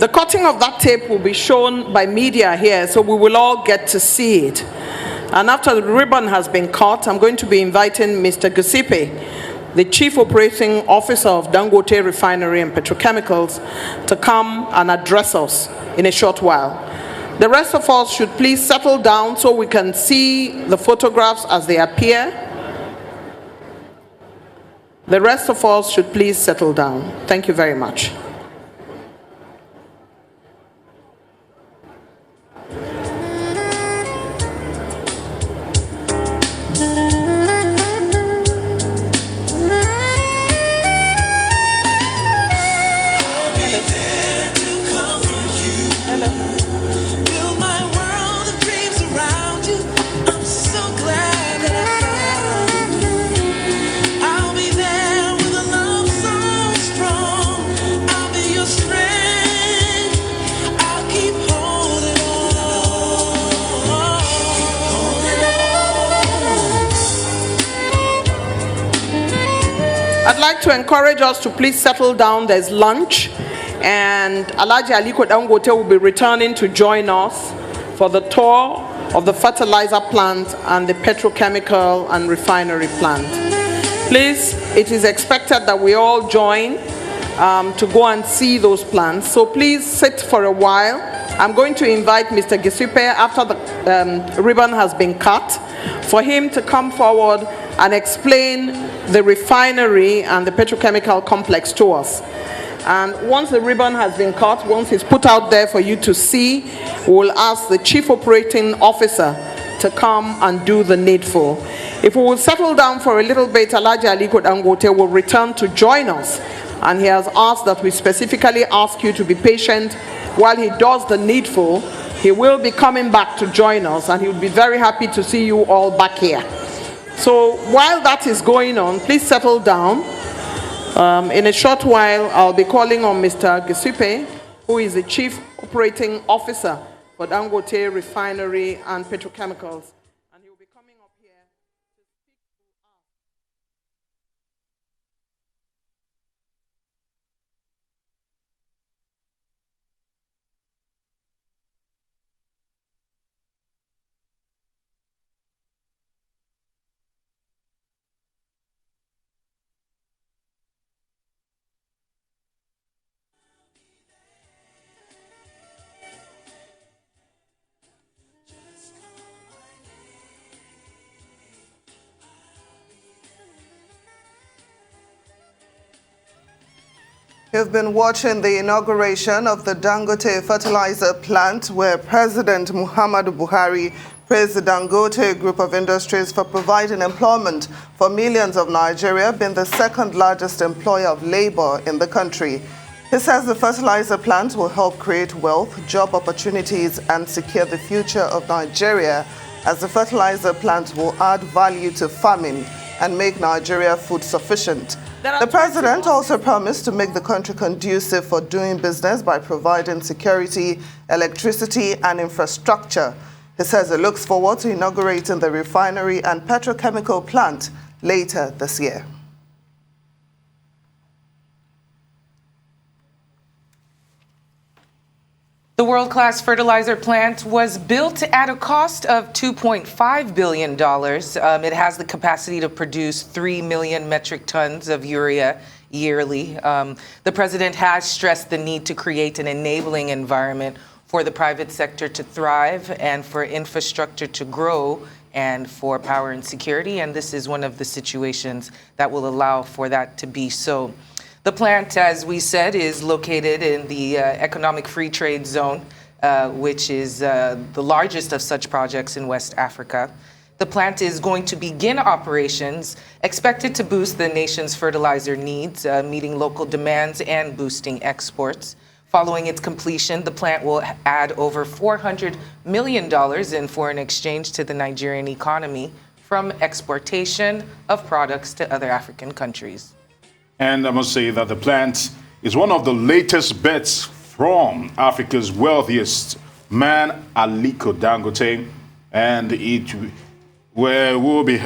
The cutting of that tape will be shown by media here, so we will all get to see it. And after the ribbon has been cut, I'm going to be inviting Mr. Gisipe, the Chief Operating Officer of Dangote Refinery and Petrochemicals, to come and address us in a short while. The rest of us should please settle down so we can see the photographs as they appear. The rest of us should please settle down. Thank you very much. I'd like to encourage us to please settle down. There's lunch, and Aliko Dangote will be returning to join us for the tour of the fertilizer plant and the petrochemical and refinery plant. Please, it is expected that we all join to go and see those plants. So please sit for a while. I'm going to invite Mr. Gisipe, after the ribbon has been cut, for him to come forward and explain the refinery and the petrochemical complex to us. And once the ribbon has been cut, once it's put out there for you to see, we'll ask the Chief Operating Officer to come and do the needful. If we will settle down for a little bit, Aliko Dangote will return to join us. And he has asked that we specifically ask you to be patient while he does the needful. He will be coming back to join us, and he would be very happy to see you all back here. So while that is going on, please settle down. In a short while, I'll be calling on Mr. Gisipe, who is the Chief Operating Officer for Dangote Refinery and Petrochemicals. And he will be coming up here to speak to us. You've been watching the inauguration of the Dangote Fertilizer plant, where President Muhammadu Buhari praised the Dangote Group of Industries for providing employment for millions of Nigeria, being the second largest employer of labor in the country. He says the fertilizer plant will help create wealth, job opportunities, and secure the future of Nigeria, as the fertilizer plant will add value to farming and make Nigeria food sufficient. The president also promised to make the country conducive for doing business by providing security, electricity, and infrastructure. He says he looks forward to inaugurating the refinery and petrochemical plant later this year. The world-class fertilizer plant was built at a cost of $2.5 billion. It has the capacity to produce 3 million metric tons of urea yearly. The president has stressed the need to create an enabling environment for the private sector to thrive and for infrastructure to grow and for power and security. And this is one of the situations that will allow for that to be so. The plant, as we said, is located in the economic free trade zone, which is the largest of such projects in West Africa. The plant is going to begin operations, expected to boost the nation's fertilizer needs, meeting local demands and boosting exports. Following its completion, the plant will add over $400 million in foreign exchange to the Nigerian economy from exportation of products to other African countries. And I must say that the plant is one of the latest bets from Africa's wealthiest man, Aliko Dangote, and we'll be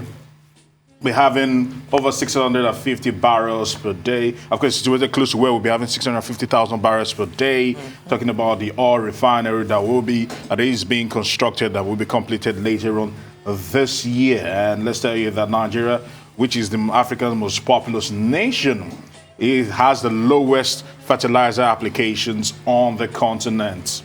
having over 650 barrels per day. Of course, it's really close to where we'll be having 650,000 barrels per day. Talking about the oil refinery that is being constructed, that will be completed later on this year. And let's tell you that Nigeria, which is Africa's most populous nation, it has the lowest fertilizer applications on the continent.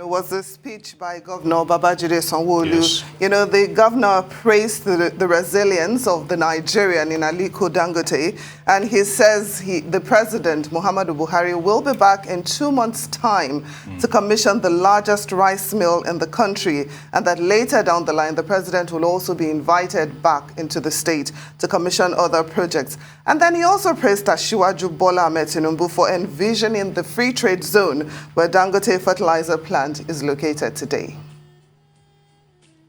Was a speech by Governor Babajide Sanwo-Olu. Yes. The governor praised the resilience of the Nigerian in Aliko Dangote, and he says the president, Muhammadu Buhari, will be back in 2 months' time to commission the largest rice mill in the country, and that later down the line, the president will also be invited back into the state to commission other projects. And then he also praised Asiwaju Bola Ahmed Tinubu for envisioning the free trade zone where Dangote Fertilizer plant is located today.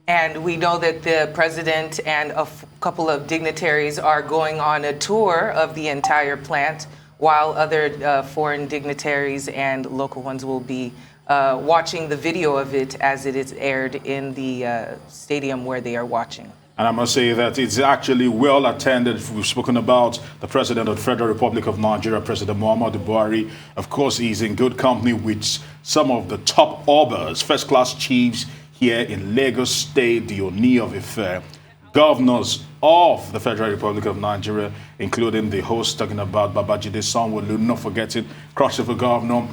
And we know that the president and a couple of dignitaries are going on a tour of the entire plant, while other foreign dignitaries and local ones will be watching the video of it as it is aired in the stadium where they are watching. And I must say that it's actually well attended. We've spoken about the President of the Federal Republic of Nigeria, President Muhammadu Buhari. Of course, he's in good company with some of the top obas, first-class chiefs here in Lagos State, the Oni of Ife, governors of the Federal Republic of Nigeria, including the host talking about Babajide Sanwo-Olu, not forgetting Cross-River Governor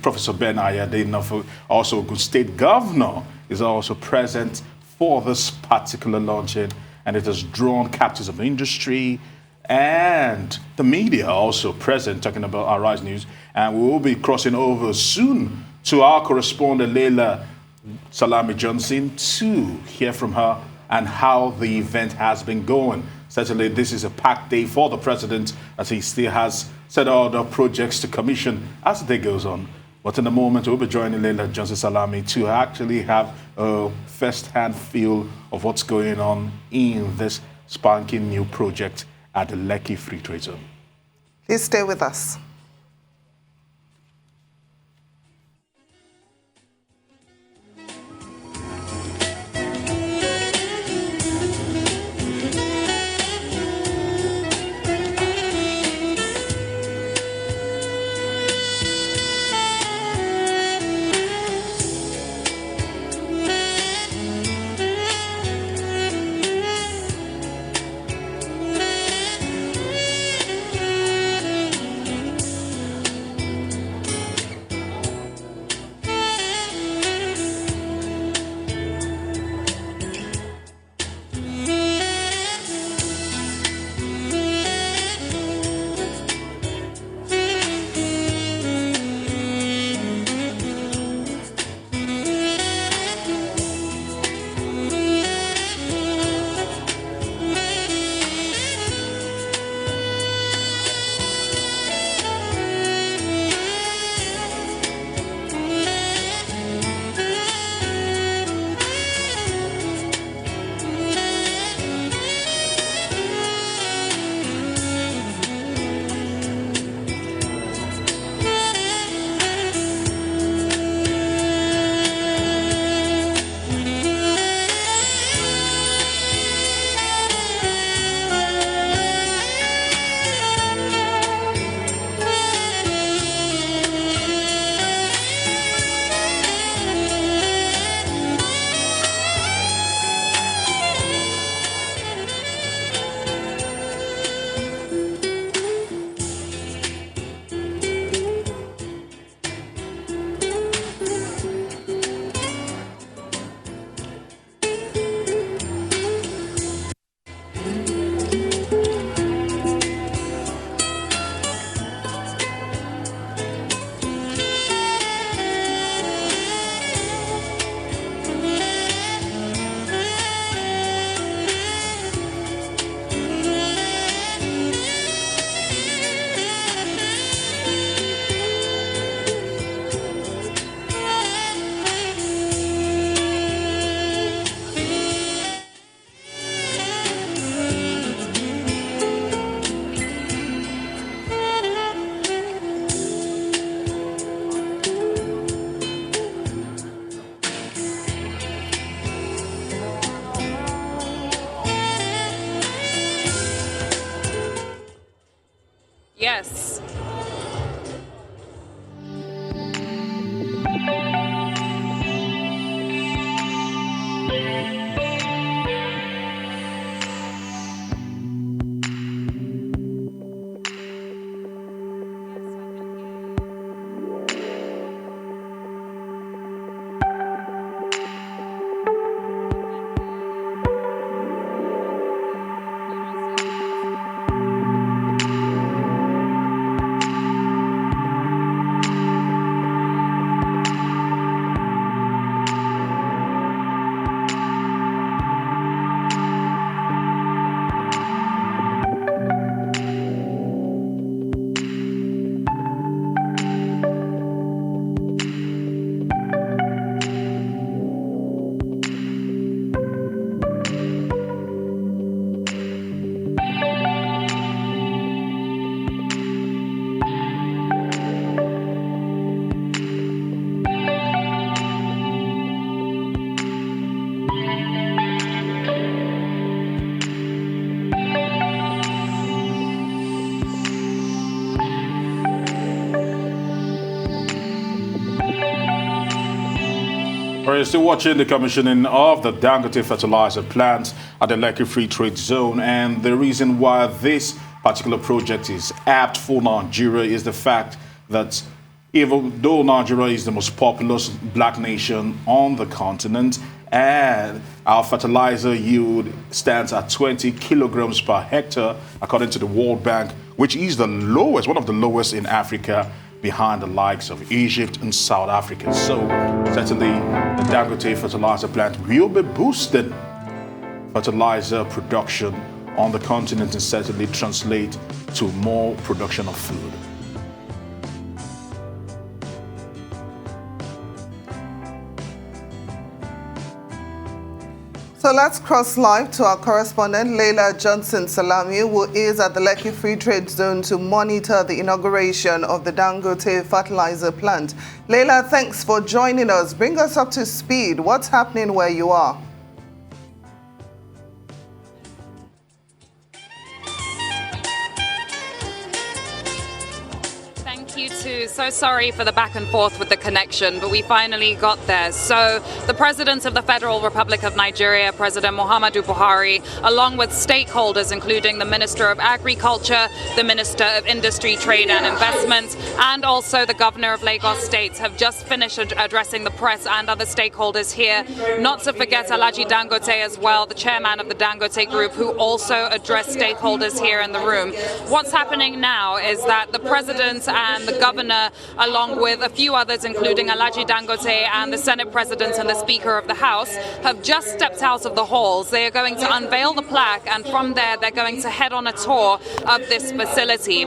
Professor Ben Ayade, also Ogun State Governor is also present for this particular launching, and it has drawn captives of industry and the media also present, talking about our Rise News. And we will be crossing over soon to our correspondent, Leila Salami Johnson, to hear from her and how the event has been going. Certainly, this is a packed day for the president, as he still has set other projects to commission as the day goes on. But in a moment, we'll be joining Leila Johnson Salami to actually have a first-hand feel of what's going on in this spanking new project at the Lekki Free Trade Zone. Please stay with us. Yes. We're still watching the commissioning of the Dangote Fertilizer plant at the Lekki Free Trade Zone, and the reason why this particular project is apt for Nigeria is the fact that even though Nigeria is the most populous black nation on the continent, and our fertilizer yield stands at 20 kilograms per hectare, according to the World Bank, which is the lowest, one of the lowest in Africa, behind the likes of Egypt and South Africa. So certainly the Dangote Fertilizer plant will be boosting fertilizer production on the continent and certainly translate to more production of food. So let's cross live to our correspondent, Leila Johnson-Salami, who is at the Lekki Free Trade Zone to monitor the inauguration of the Dangote Fertilizer plant. Leila, thanks for joining us. Bring us up to speed. What's happening where you are? You too. So sorry for the back and forth with the connection, but we finally got there. So the President of the Federal Republic of Nigeria, President Muhammadu Buhari, along with stakeholders, including the Minister of Agriculture, the Minister of Industry, Trade and Investment, and also the Governor of Lagos State, have just finished addressing the press and other stakeholders here. Not to forget Alhaji Dangote as well, the chairman of the Dangote Group, who also addressed stakeholders here in the room. What's happening now is that the President and the Governor, along with a few others, including Alhaji Dangote and the Senate President and the Speaker of the House, have just stepped out of the halls. They are going to unveil the plaque, and from there they're going to head on a tour of this facility.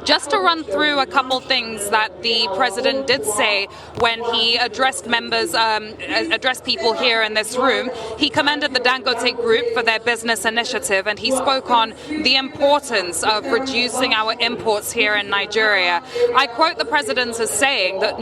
Just to run through a couple things that the president did say when he addressed members, addressed people here in this room, he commended the Dangote Group for their business initiative, and he spoke on the importance of reducing our imports here in Nigeria. I quote the president as saying that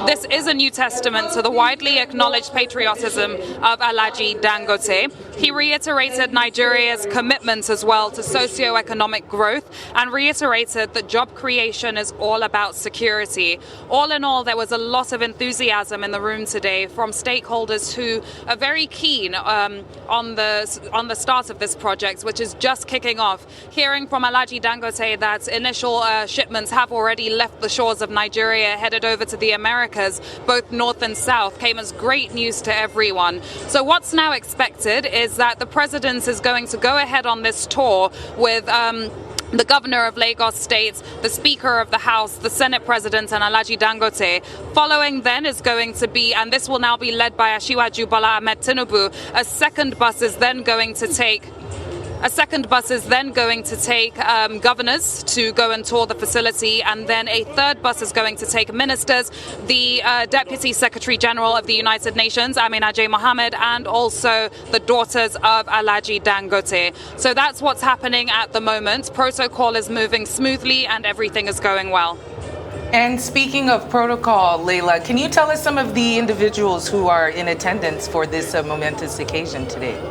this is a new testament to the widely acknowledged patriotism of Alhaji Dangote. He reiterated Nigeria's commitment as well to socio-economic growth and reiterated that job creation is all about security. All in all, there was a lot of enthusiasm in the room today from stakeholders who are very keen on the start of this project, which is just kicking off. Hearing from Alhaji Dangote that initial shipments have already left the shores of Nigeria, headed over to the Americas, both north and south, came as great news to everyone. So what's now expected is that the president is going to go ahead on this tour with the Governor of Lagos State, the Speaker of the House, the Senate President, and Alhaji Dangote. Following then is going to be, and this will now be led by Asiwaju Bola Ahmed Tinubu, a second bus is then going to take governors to go and tour the facility, and then a third bus is going to take ministers, the Deputy Secretary General of the United Nations, Amina J. Mohammed, and also the daughters of Alhaji Dangote. So that's what's happening at the moment. Protocol is moving smoothly and everything is going well. And speaking of protocol, Leila, can you tell us some of the individuals who are in attendance for this momentous occasion today?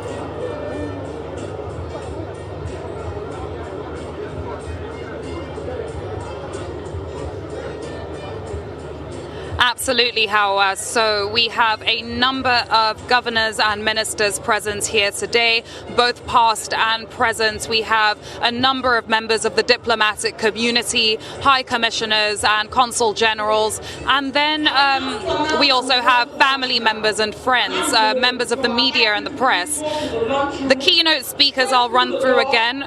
Absolutely, Hawa. So we have a number of governors and ministers present here today, both past and present. We have a number of members of the diplomatic community, high commissioners and consul generals. And then we also have family members and friends, members of the media and the press. The keynote speakers I'll run through again.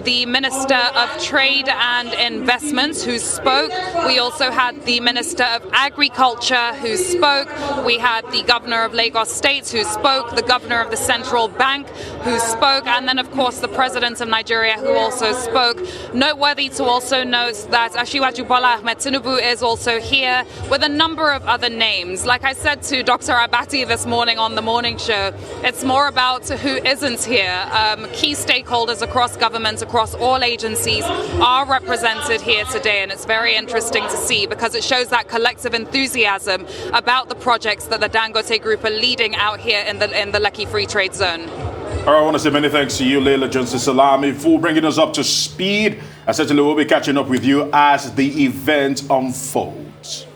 The Minister of Trade and Investments who spoke. We also had the Minister of Agriculture who spoke. We had the Governor of Lagos State who spoke, the Governor of the Central Bank who spoke, and then of course the President of Nigeria who also spoke. Noteworthy to also note that Asiwaju Bola Ahmed Tinubu is also here with a number of other names. Like I said to Dr. Abati this morning on the morning show, it's more about who isn't here. Key stakeholders across government, across all agencies are represented here today, and it's very interesting to see because it shows that collective enthusiasm about the projects that the Dangote Group are leading out here in the Lekki Free Trade Zone. All right, I want to say many thanks to you, Leila Johnson Salami, for bringing us up to speed. And certainly we'll be catching up with you as the event unfolds.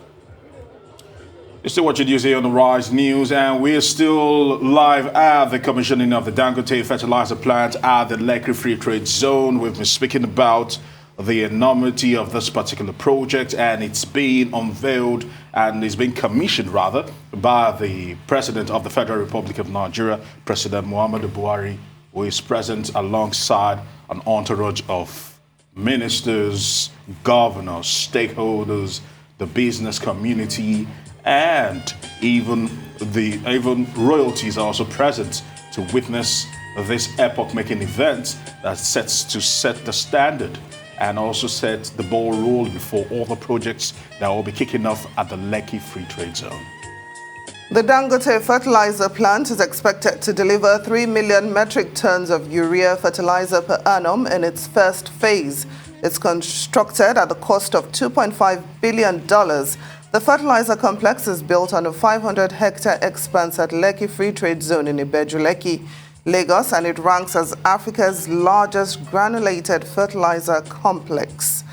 You're still watching USA on the Rise News, and we're still live at the commissioning of the Dangote Fertilizer plant at the Lekki Free Trade Zone. We've been speaking about the enormity of this particular project, and it's being unveiled and it's been commissioned rather by the President of the Federal Republic of Nigeria, President Muhammadu Buhari, who is present alongside an entourage of ministers, governors, stakeholders, the business community, and even royalties are also present to witness this epoch-making event that sets to set the standard and also set the ball rolling for all the projects that will be kicking off at the Lekki Free Trade Zone. The Dangote Fertilizer plant is expected to deliver 3 million metric tons of urea fertilizer per annum in its first phase. It's constructed at the cost of $2.5 billion. The fertilizer complex is built on a 500-hectare expanse at Lekki Free Trade Zone in Ibeju, Lekki, Lagos, and it ranks as Africa's largest granulated fertilizer complex.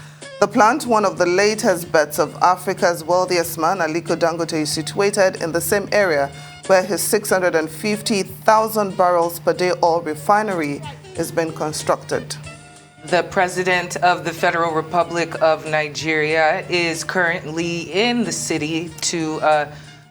The plant, one of the latest bets of Africa's wealthiest man, Aliko Dangote, is situated in the same area where his 650,000 barrels per day oil refinery is being constructed. The President of the Federal Republic of Nigeria is currently in the city to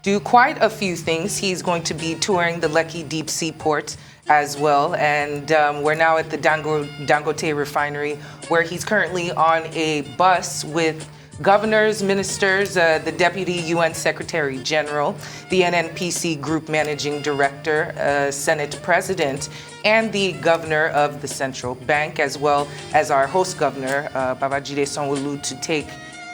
do quite a few things. He's going to be touring the Lekki Deep Sea Port as well, and we're now at the Dangote Refinery, where he's currently on a bus with governors, ministers, the Deputy UN Secretary General, the NNPC Group Managing Director, Senate President, and the Governor of the Central Bank, as well as our host governor, Babajide Sanwo-Olu, to take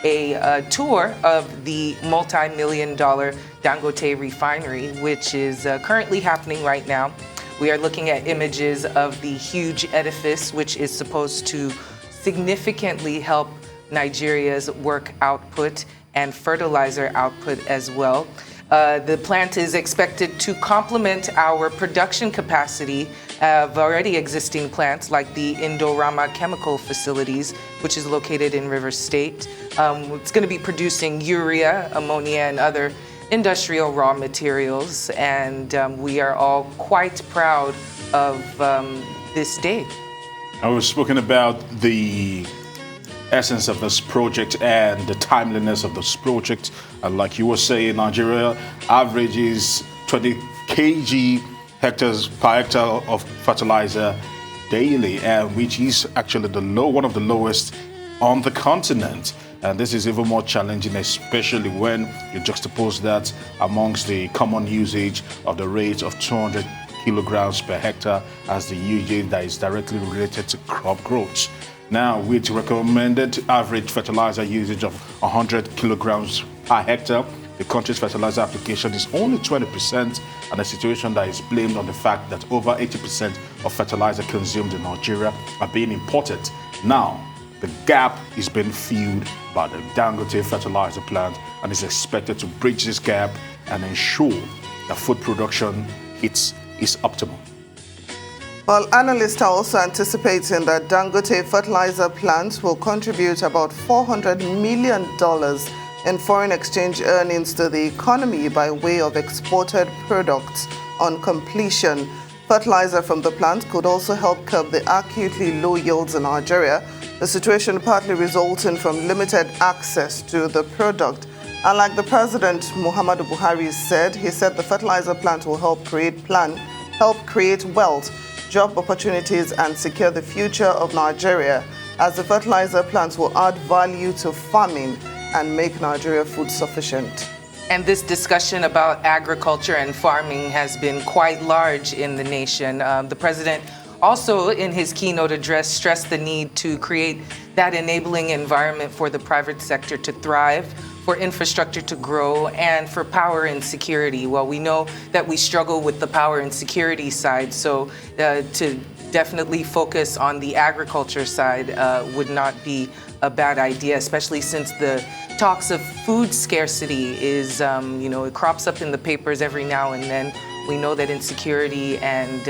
a tour of the multi-million-dollar Dangote Refinery, which is currently happening right now. We are looking at images of the huge edifice, which is supposed to significantly help Nigeria's work output and fertilizer output as well. The plant is expected to complement our production capacity of already existing plants like the Indorama chemical facilities, which is located in River State. It's going to be producing urea, ammonia, and other industrial raw materials, and we are all quite proud of this day. I was speaking about the essence of this project and the timeliness of this project. And like you were saying, Nigeria averages 20 kg hectares per hectare of fertilizer daily, and which is actually one of the lowest on the continent. And this is even more challenging, especially when you juxtapose that amongst the common usage of the rate of 200 kilograms per hectare as the usage that is directly related to crop growth. Now, with recommended average fertilizer usage of 100 kilograms per hectare, the country's fertilizer application is only 20%, and a situation that is blamed on the fact that over 80% of fertilizer consumed in Nigeria are being imported. Now, the gap is being filled by the Dangote Fertilizer plant and is expected to bridge this gap and ensure that food production is optimal. Well, analysts are also anticipating that Dangote Fertilizer plant will contribute about $400 million in foreign exchange earnings to the economy by way of exported products on completion. Fertilizer from the plant could also help curb the acutely low yields in Nigeria, the situation partly resulting from limited access to the product. And like the President Muhammadu Buhari said, he said the fertilizer plant will help create wealth, job opportunities, and secure the future of Nigeria, as the fertilizer plants will add value to farming and make Nigeria food sufficient. And this discussion about agriculture and farming has been quite large in the nation. The president also, in his keynote address, stressed the need to create that enabling environment for the private sector to thrive, for infrastructure to grow, and for power and security. Well, we know that we struggle with the power and security side, so to definitely focus on the agriculture side would not be a bad idea, especially since the talks of food scarcity is, it crops up in the papers every now and then. We know that insecurity and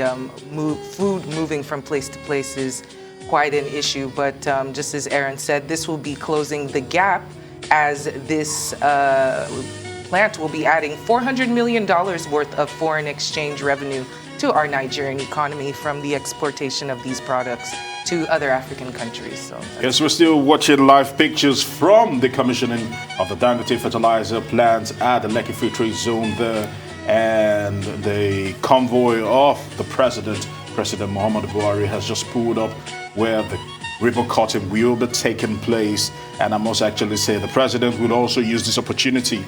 food moving from place to place is quite an issue. But just as Aaron said, this will be closing the gap, as this plant will be adding $400 million worth of foreign exchange revenue to our Nigerian economy from the exportation of these products to other African countries. So yes, we're still watching live pictures from the commissioning of the Dangote Fertilizer plant at the Lekki Free Trade Zone there, and the convoy of the President Muhammadu Buhari, has just pulled up where the ribbon cutting will be taking place. And I must actually say the President will also use this opportunity,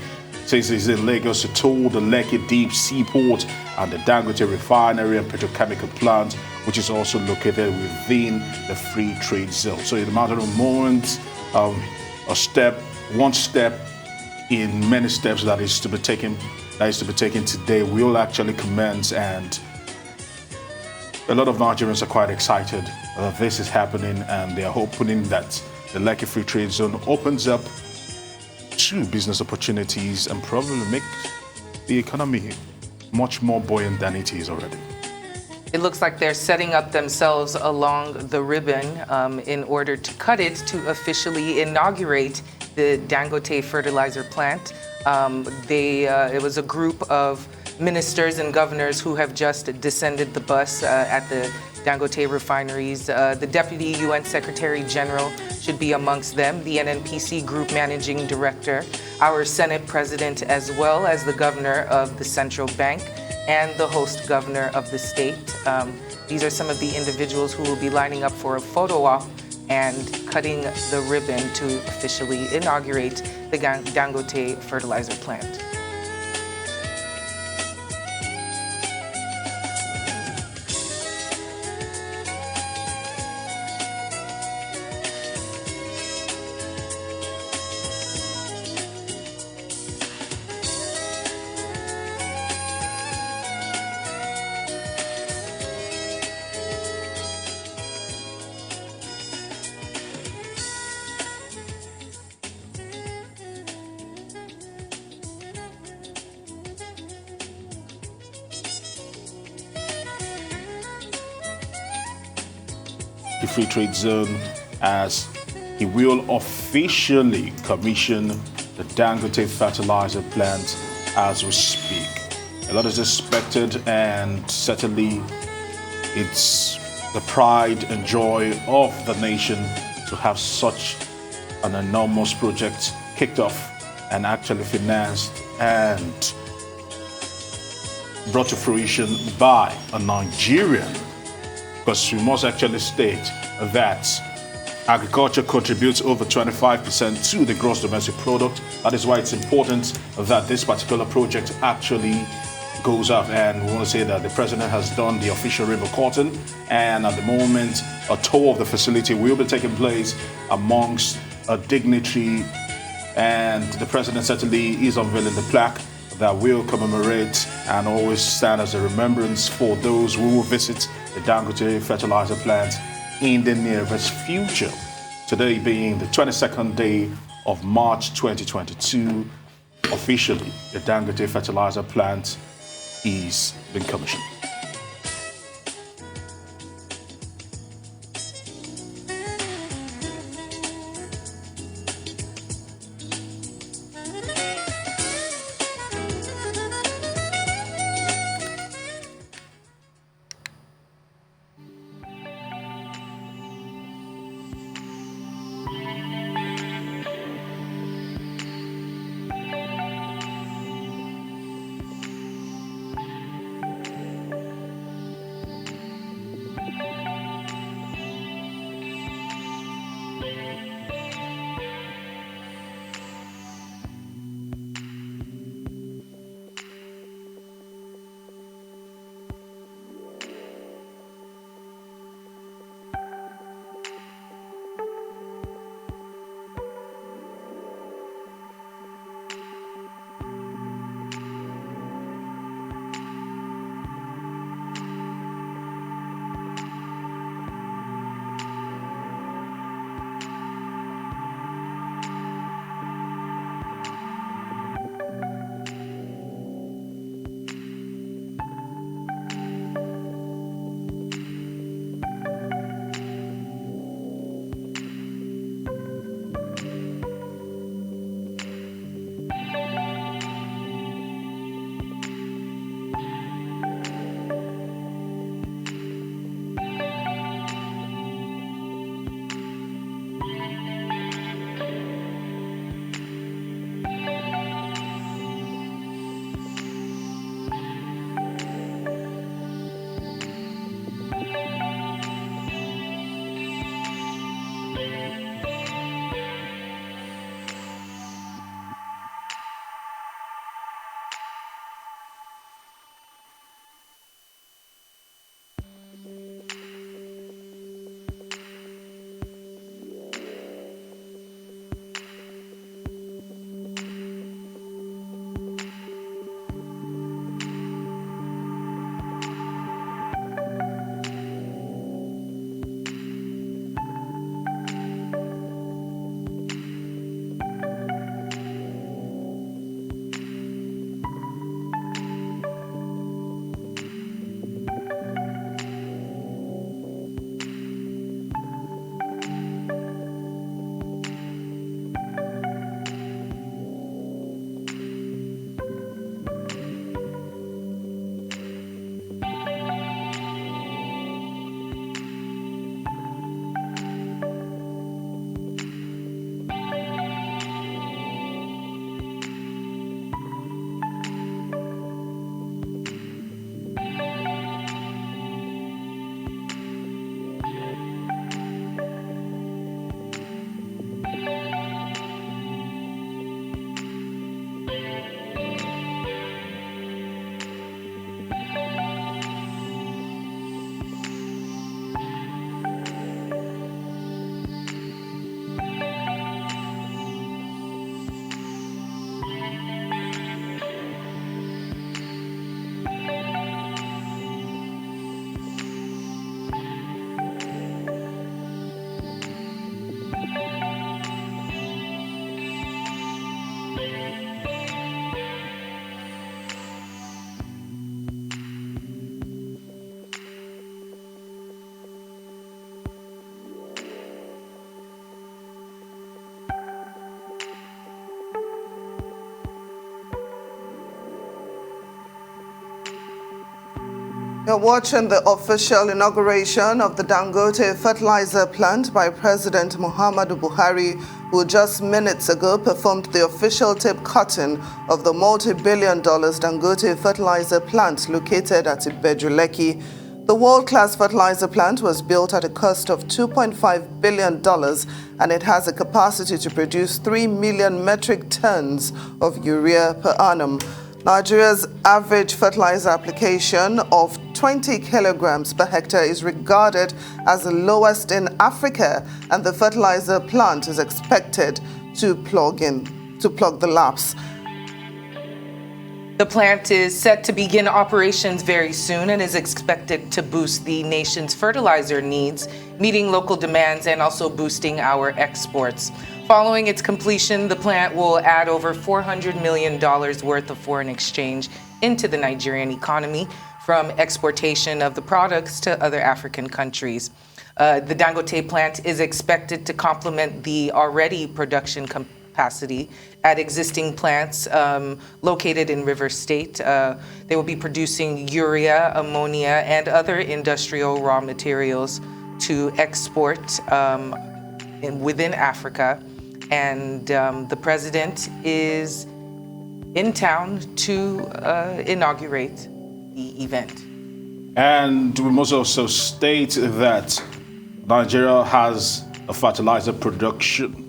since he's in Lagos, to tour the Lekki Deep Seaport and the Dangote Refinery and Petrochemical Plant, which is also located within the Free Trade Zone. So in a matter of moments, one step in many steps that is to be taken today will actually commence, and a lot of Nigerians are quite excited that this is happening, and they are hoping that the Lekki Free Trade Zone opens up to business opportunities and probably make the economy much more buoyant than it is already. it looks like they're setting up themselves along the ribbon in order to cut it to officially inaugurate the Dangote Fertilizer plant. It was a group of ministers and governors who have just descended the bus at the Dangote refineries. The Deputy UN Secretary General should be amongst them, the NNPC Group Managing Director, our Senate President, as well as the Governor of the Central Bank and the host governor of the state. These are some of the individuals who will be lining up for a photo op and cutting the ribbon to officially inaugurate the Dangote Fertilizer plant. The Free Trade Zone, as he will officially commission the Dangote Fertilizer plant as we speak. A lot is expected, and certainly it's the pride and joy of the nation to have such an enormous project kicked off and actually financed and brought to fruition by a Nigerian. Because we must actually state that agriculture contributes over 25% to the gross domestic product. That is why it's important that this particular project actually goes up. And we want to say that the president has done the official ribbon cutting, and at the moment, a tour of the facility will be taking place amongst a dignitary, and the president certainly is unveiling the plaque that will commemorate and always stand as a remembrance for those who will visit the Dangote Fertilizer plant in the nearest future. Today being the 22nd day of March 2022, officially the Dangote Fertilizer plant is being commissioned. You're watching the official inauguration of the Dangote Fertilizer plant by President Muhammadu Buhari, who just minutes ago performed the official tape cutting of the multi-billion-dollar Dangote Fertilizer plant located at Igbeju Lekki. The world-class fertilizer plant was built at a cost of $2.5 billion, and it has a capacity to produce 3 million metric tons of urea per annum. Nigeria's average fertilizer application of 20 kilograms per hectare is regarded as the lowest in Africa, and the fertilizer plant is expected to plug the lapse. The plant is set to begin operations very soon and is expected to boost the nation's fertilizer needs, meeting local demands and also boosting our exports. Following its completion, the plant will add over $400 million worth of foreign exchange into the Nigerian economy from exportation of the products to other African countries. The Dangote plant is expected to complement the already production capacity at existing plants located in River State. They will be producing urea, ammonia, and other industrial raw materials to export within Africa. And the president is in town to inaugurate the event. And we must also state that Nigeria has a fertilizer production.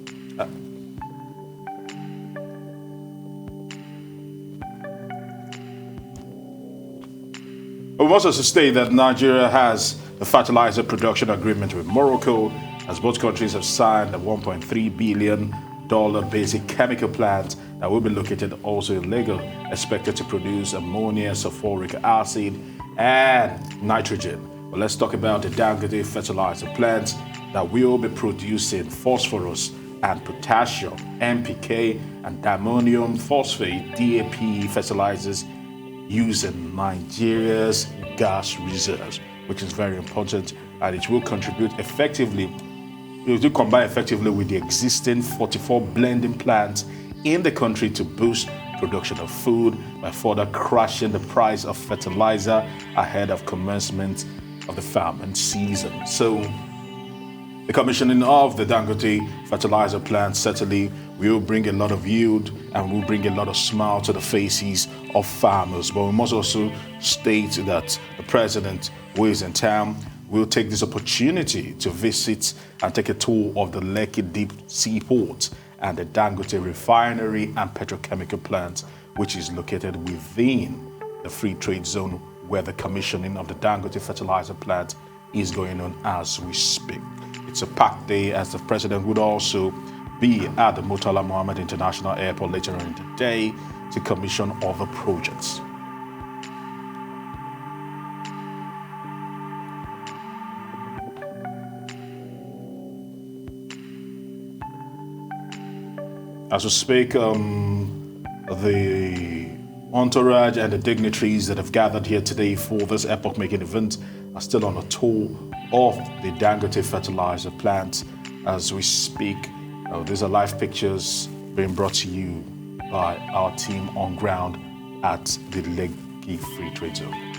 We must also state that Nigeria has a fertilizer production agreement with Morocco, as both countries have signed a $1.3 billion basic chemical plant that will be located also in Lagos, expected to produce ammonia, sulfuric acid, and nitrogen. But let's talk about the Dangote Fertilizer plant that will be producing phosphorus and potassium, NPK, and diammonium phosphate, DAP fertilizers using Nigeria's gas reserves, which is very important, and it will contribute effectively. It will combine effectively with the existing 44 blending plants in the country to boost production of food by further crashing the price of fertilizer ahead of commencement of the farming season. So the commissioning of the Dangote Fertilizer plant certainly will bring a lot of yield and will bring a lot of smile to the faces of farmers. But we must also state that the president, who is in town, will take this opportunity to visit and take a tour of the Lekki Deep Sea Port and the Dangote Refinery and Petrochemical plant, which is located within the free trade zone where the commissioning of the Dangote Fertilizer plant is going on as we speak. It's a packed day, as the president would also be at the Murtala Mohammed International Airport later on in the day to commission other projects. As we speak, the entourage and the dignitaries that have gathered here today for this epoch-making event are still on a tour of the Dangote Fertilizer plant as we speak. These are live pictures being brought to you by our team on ground at the Lekki Free Trade Zone.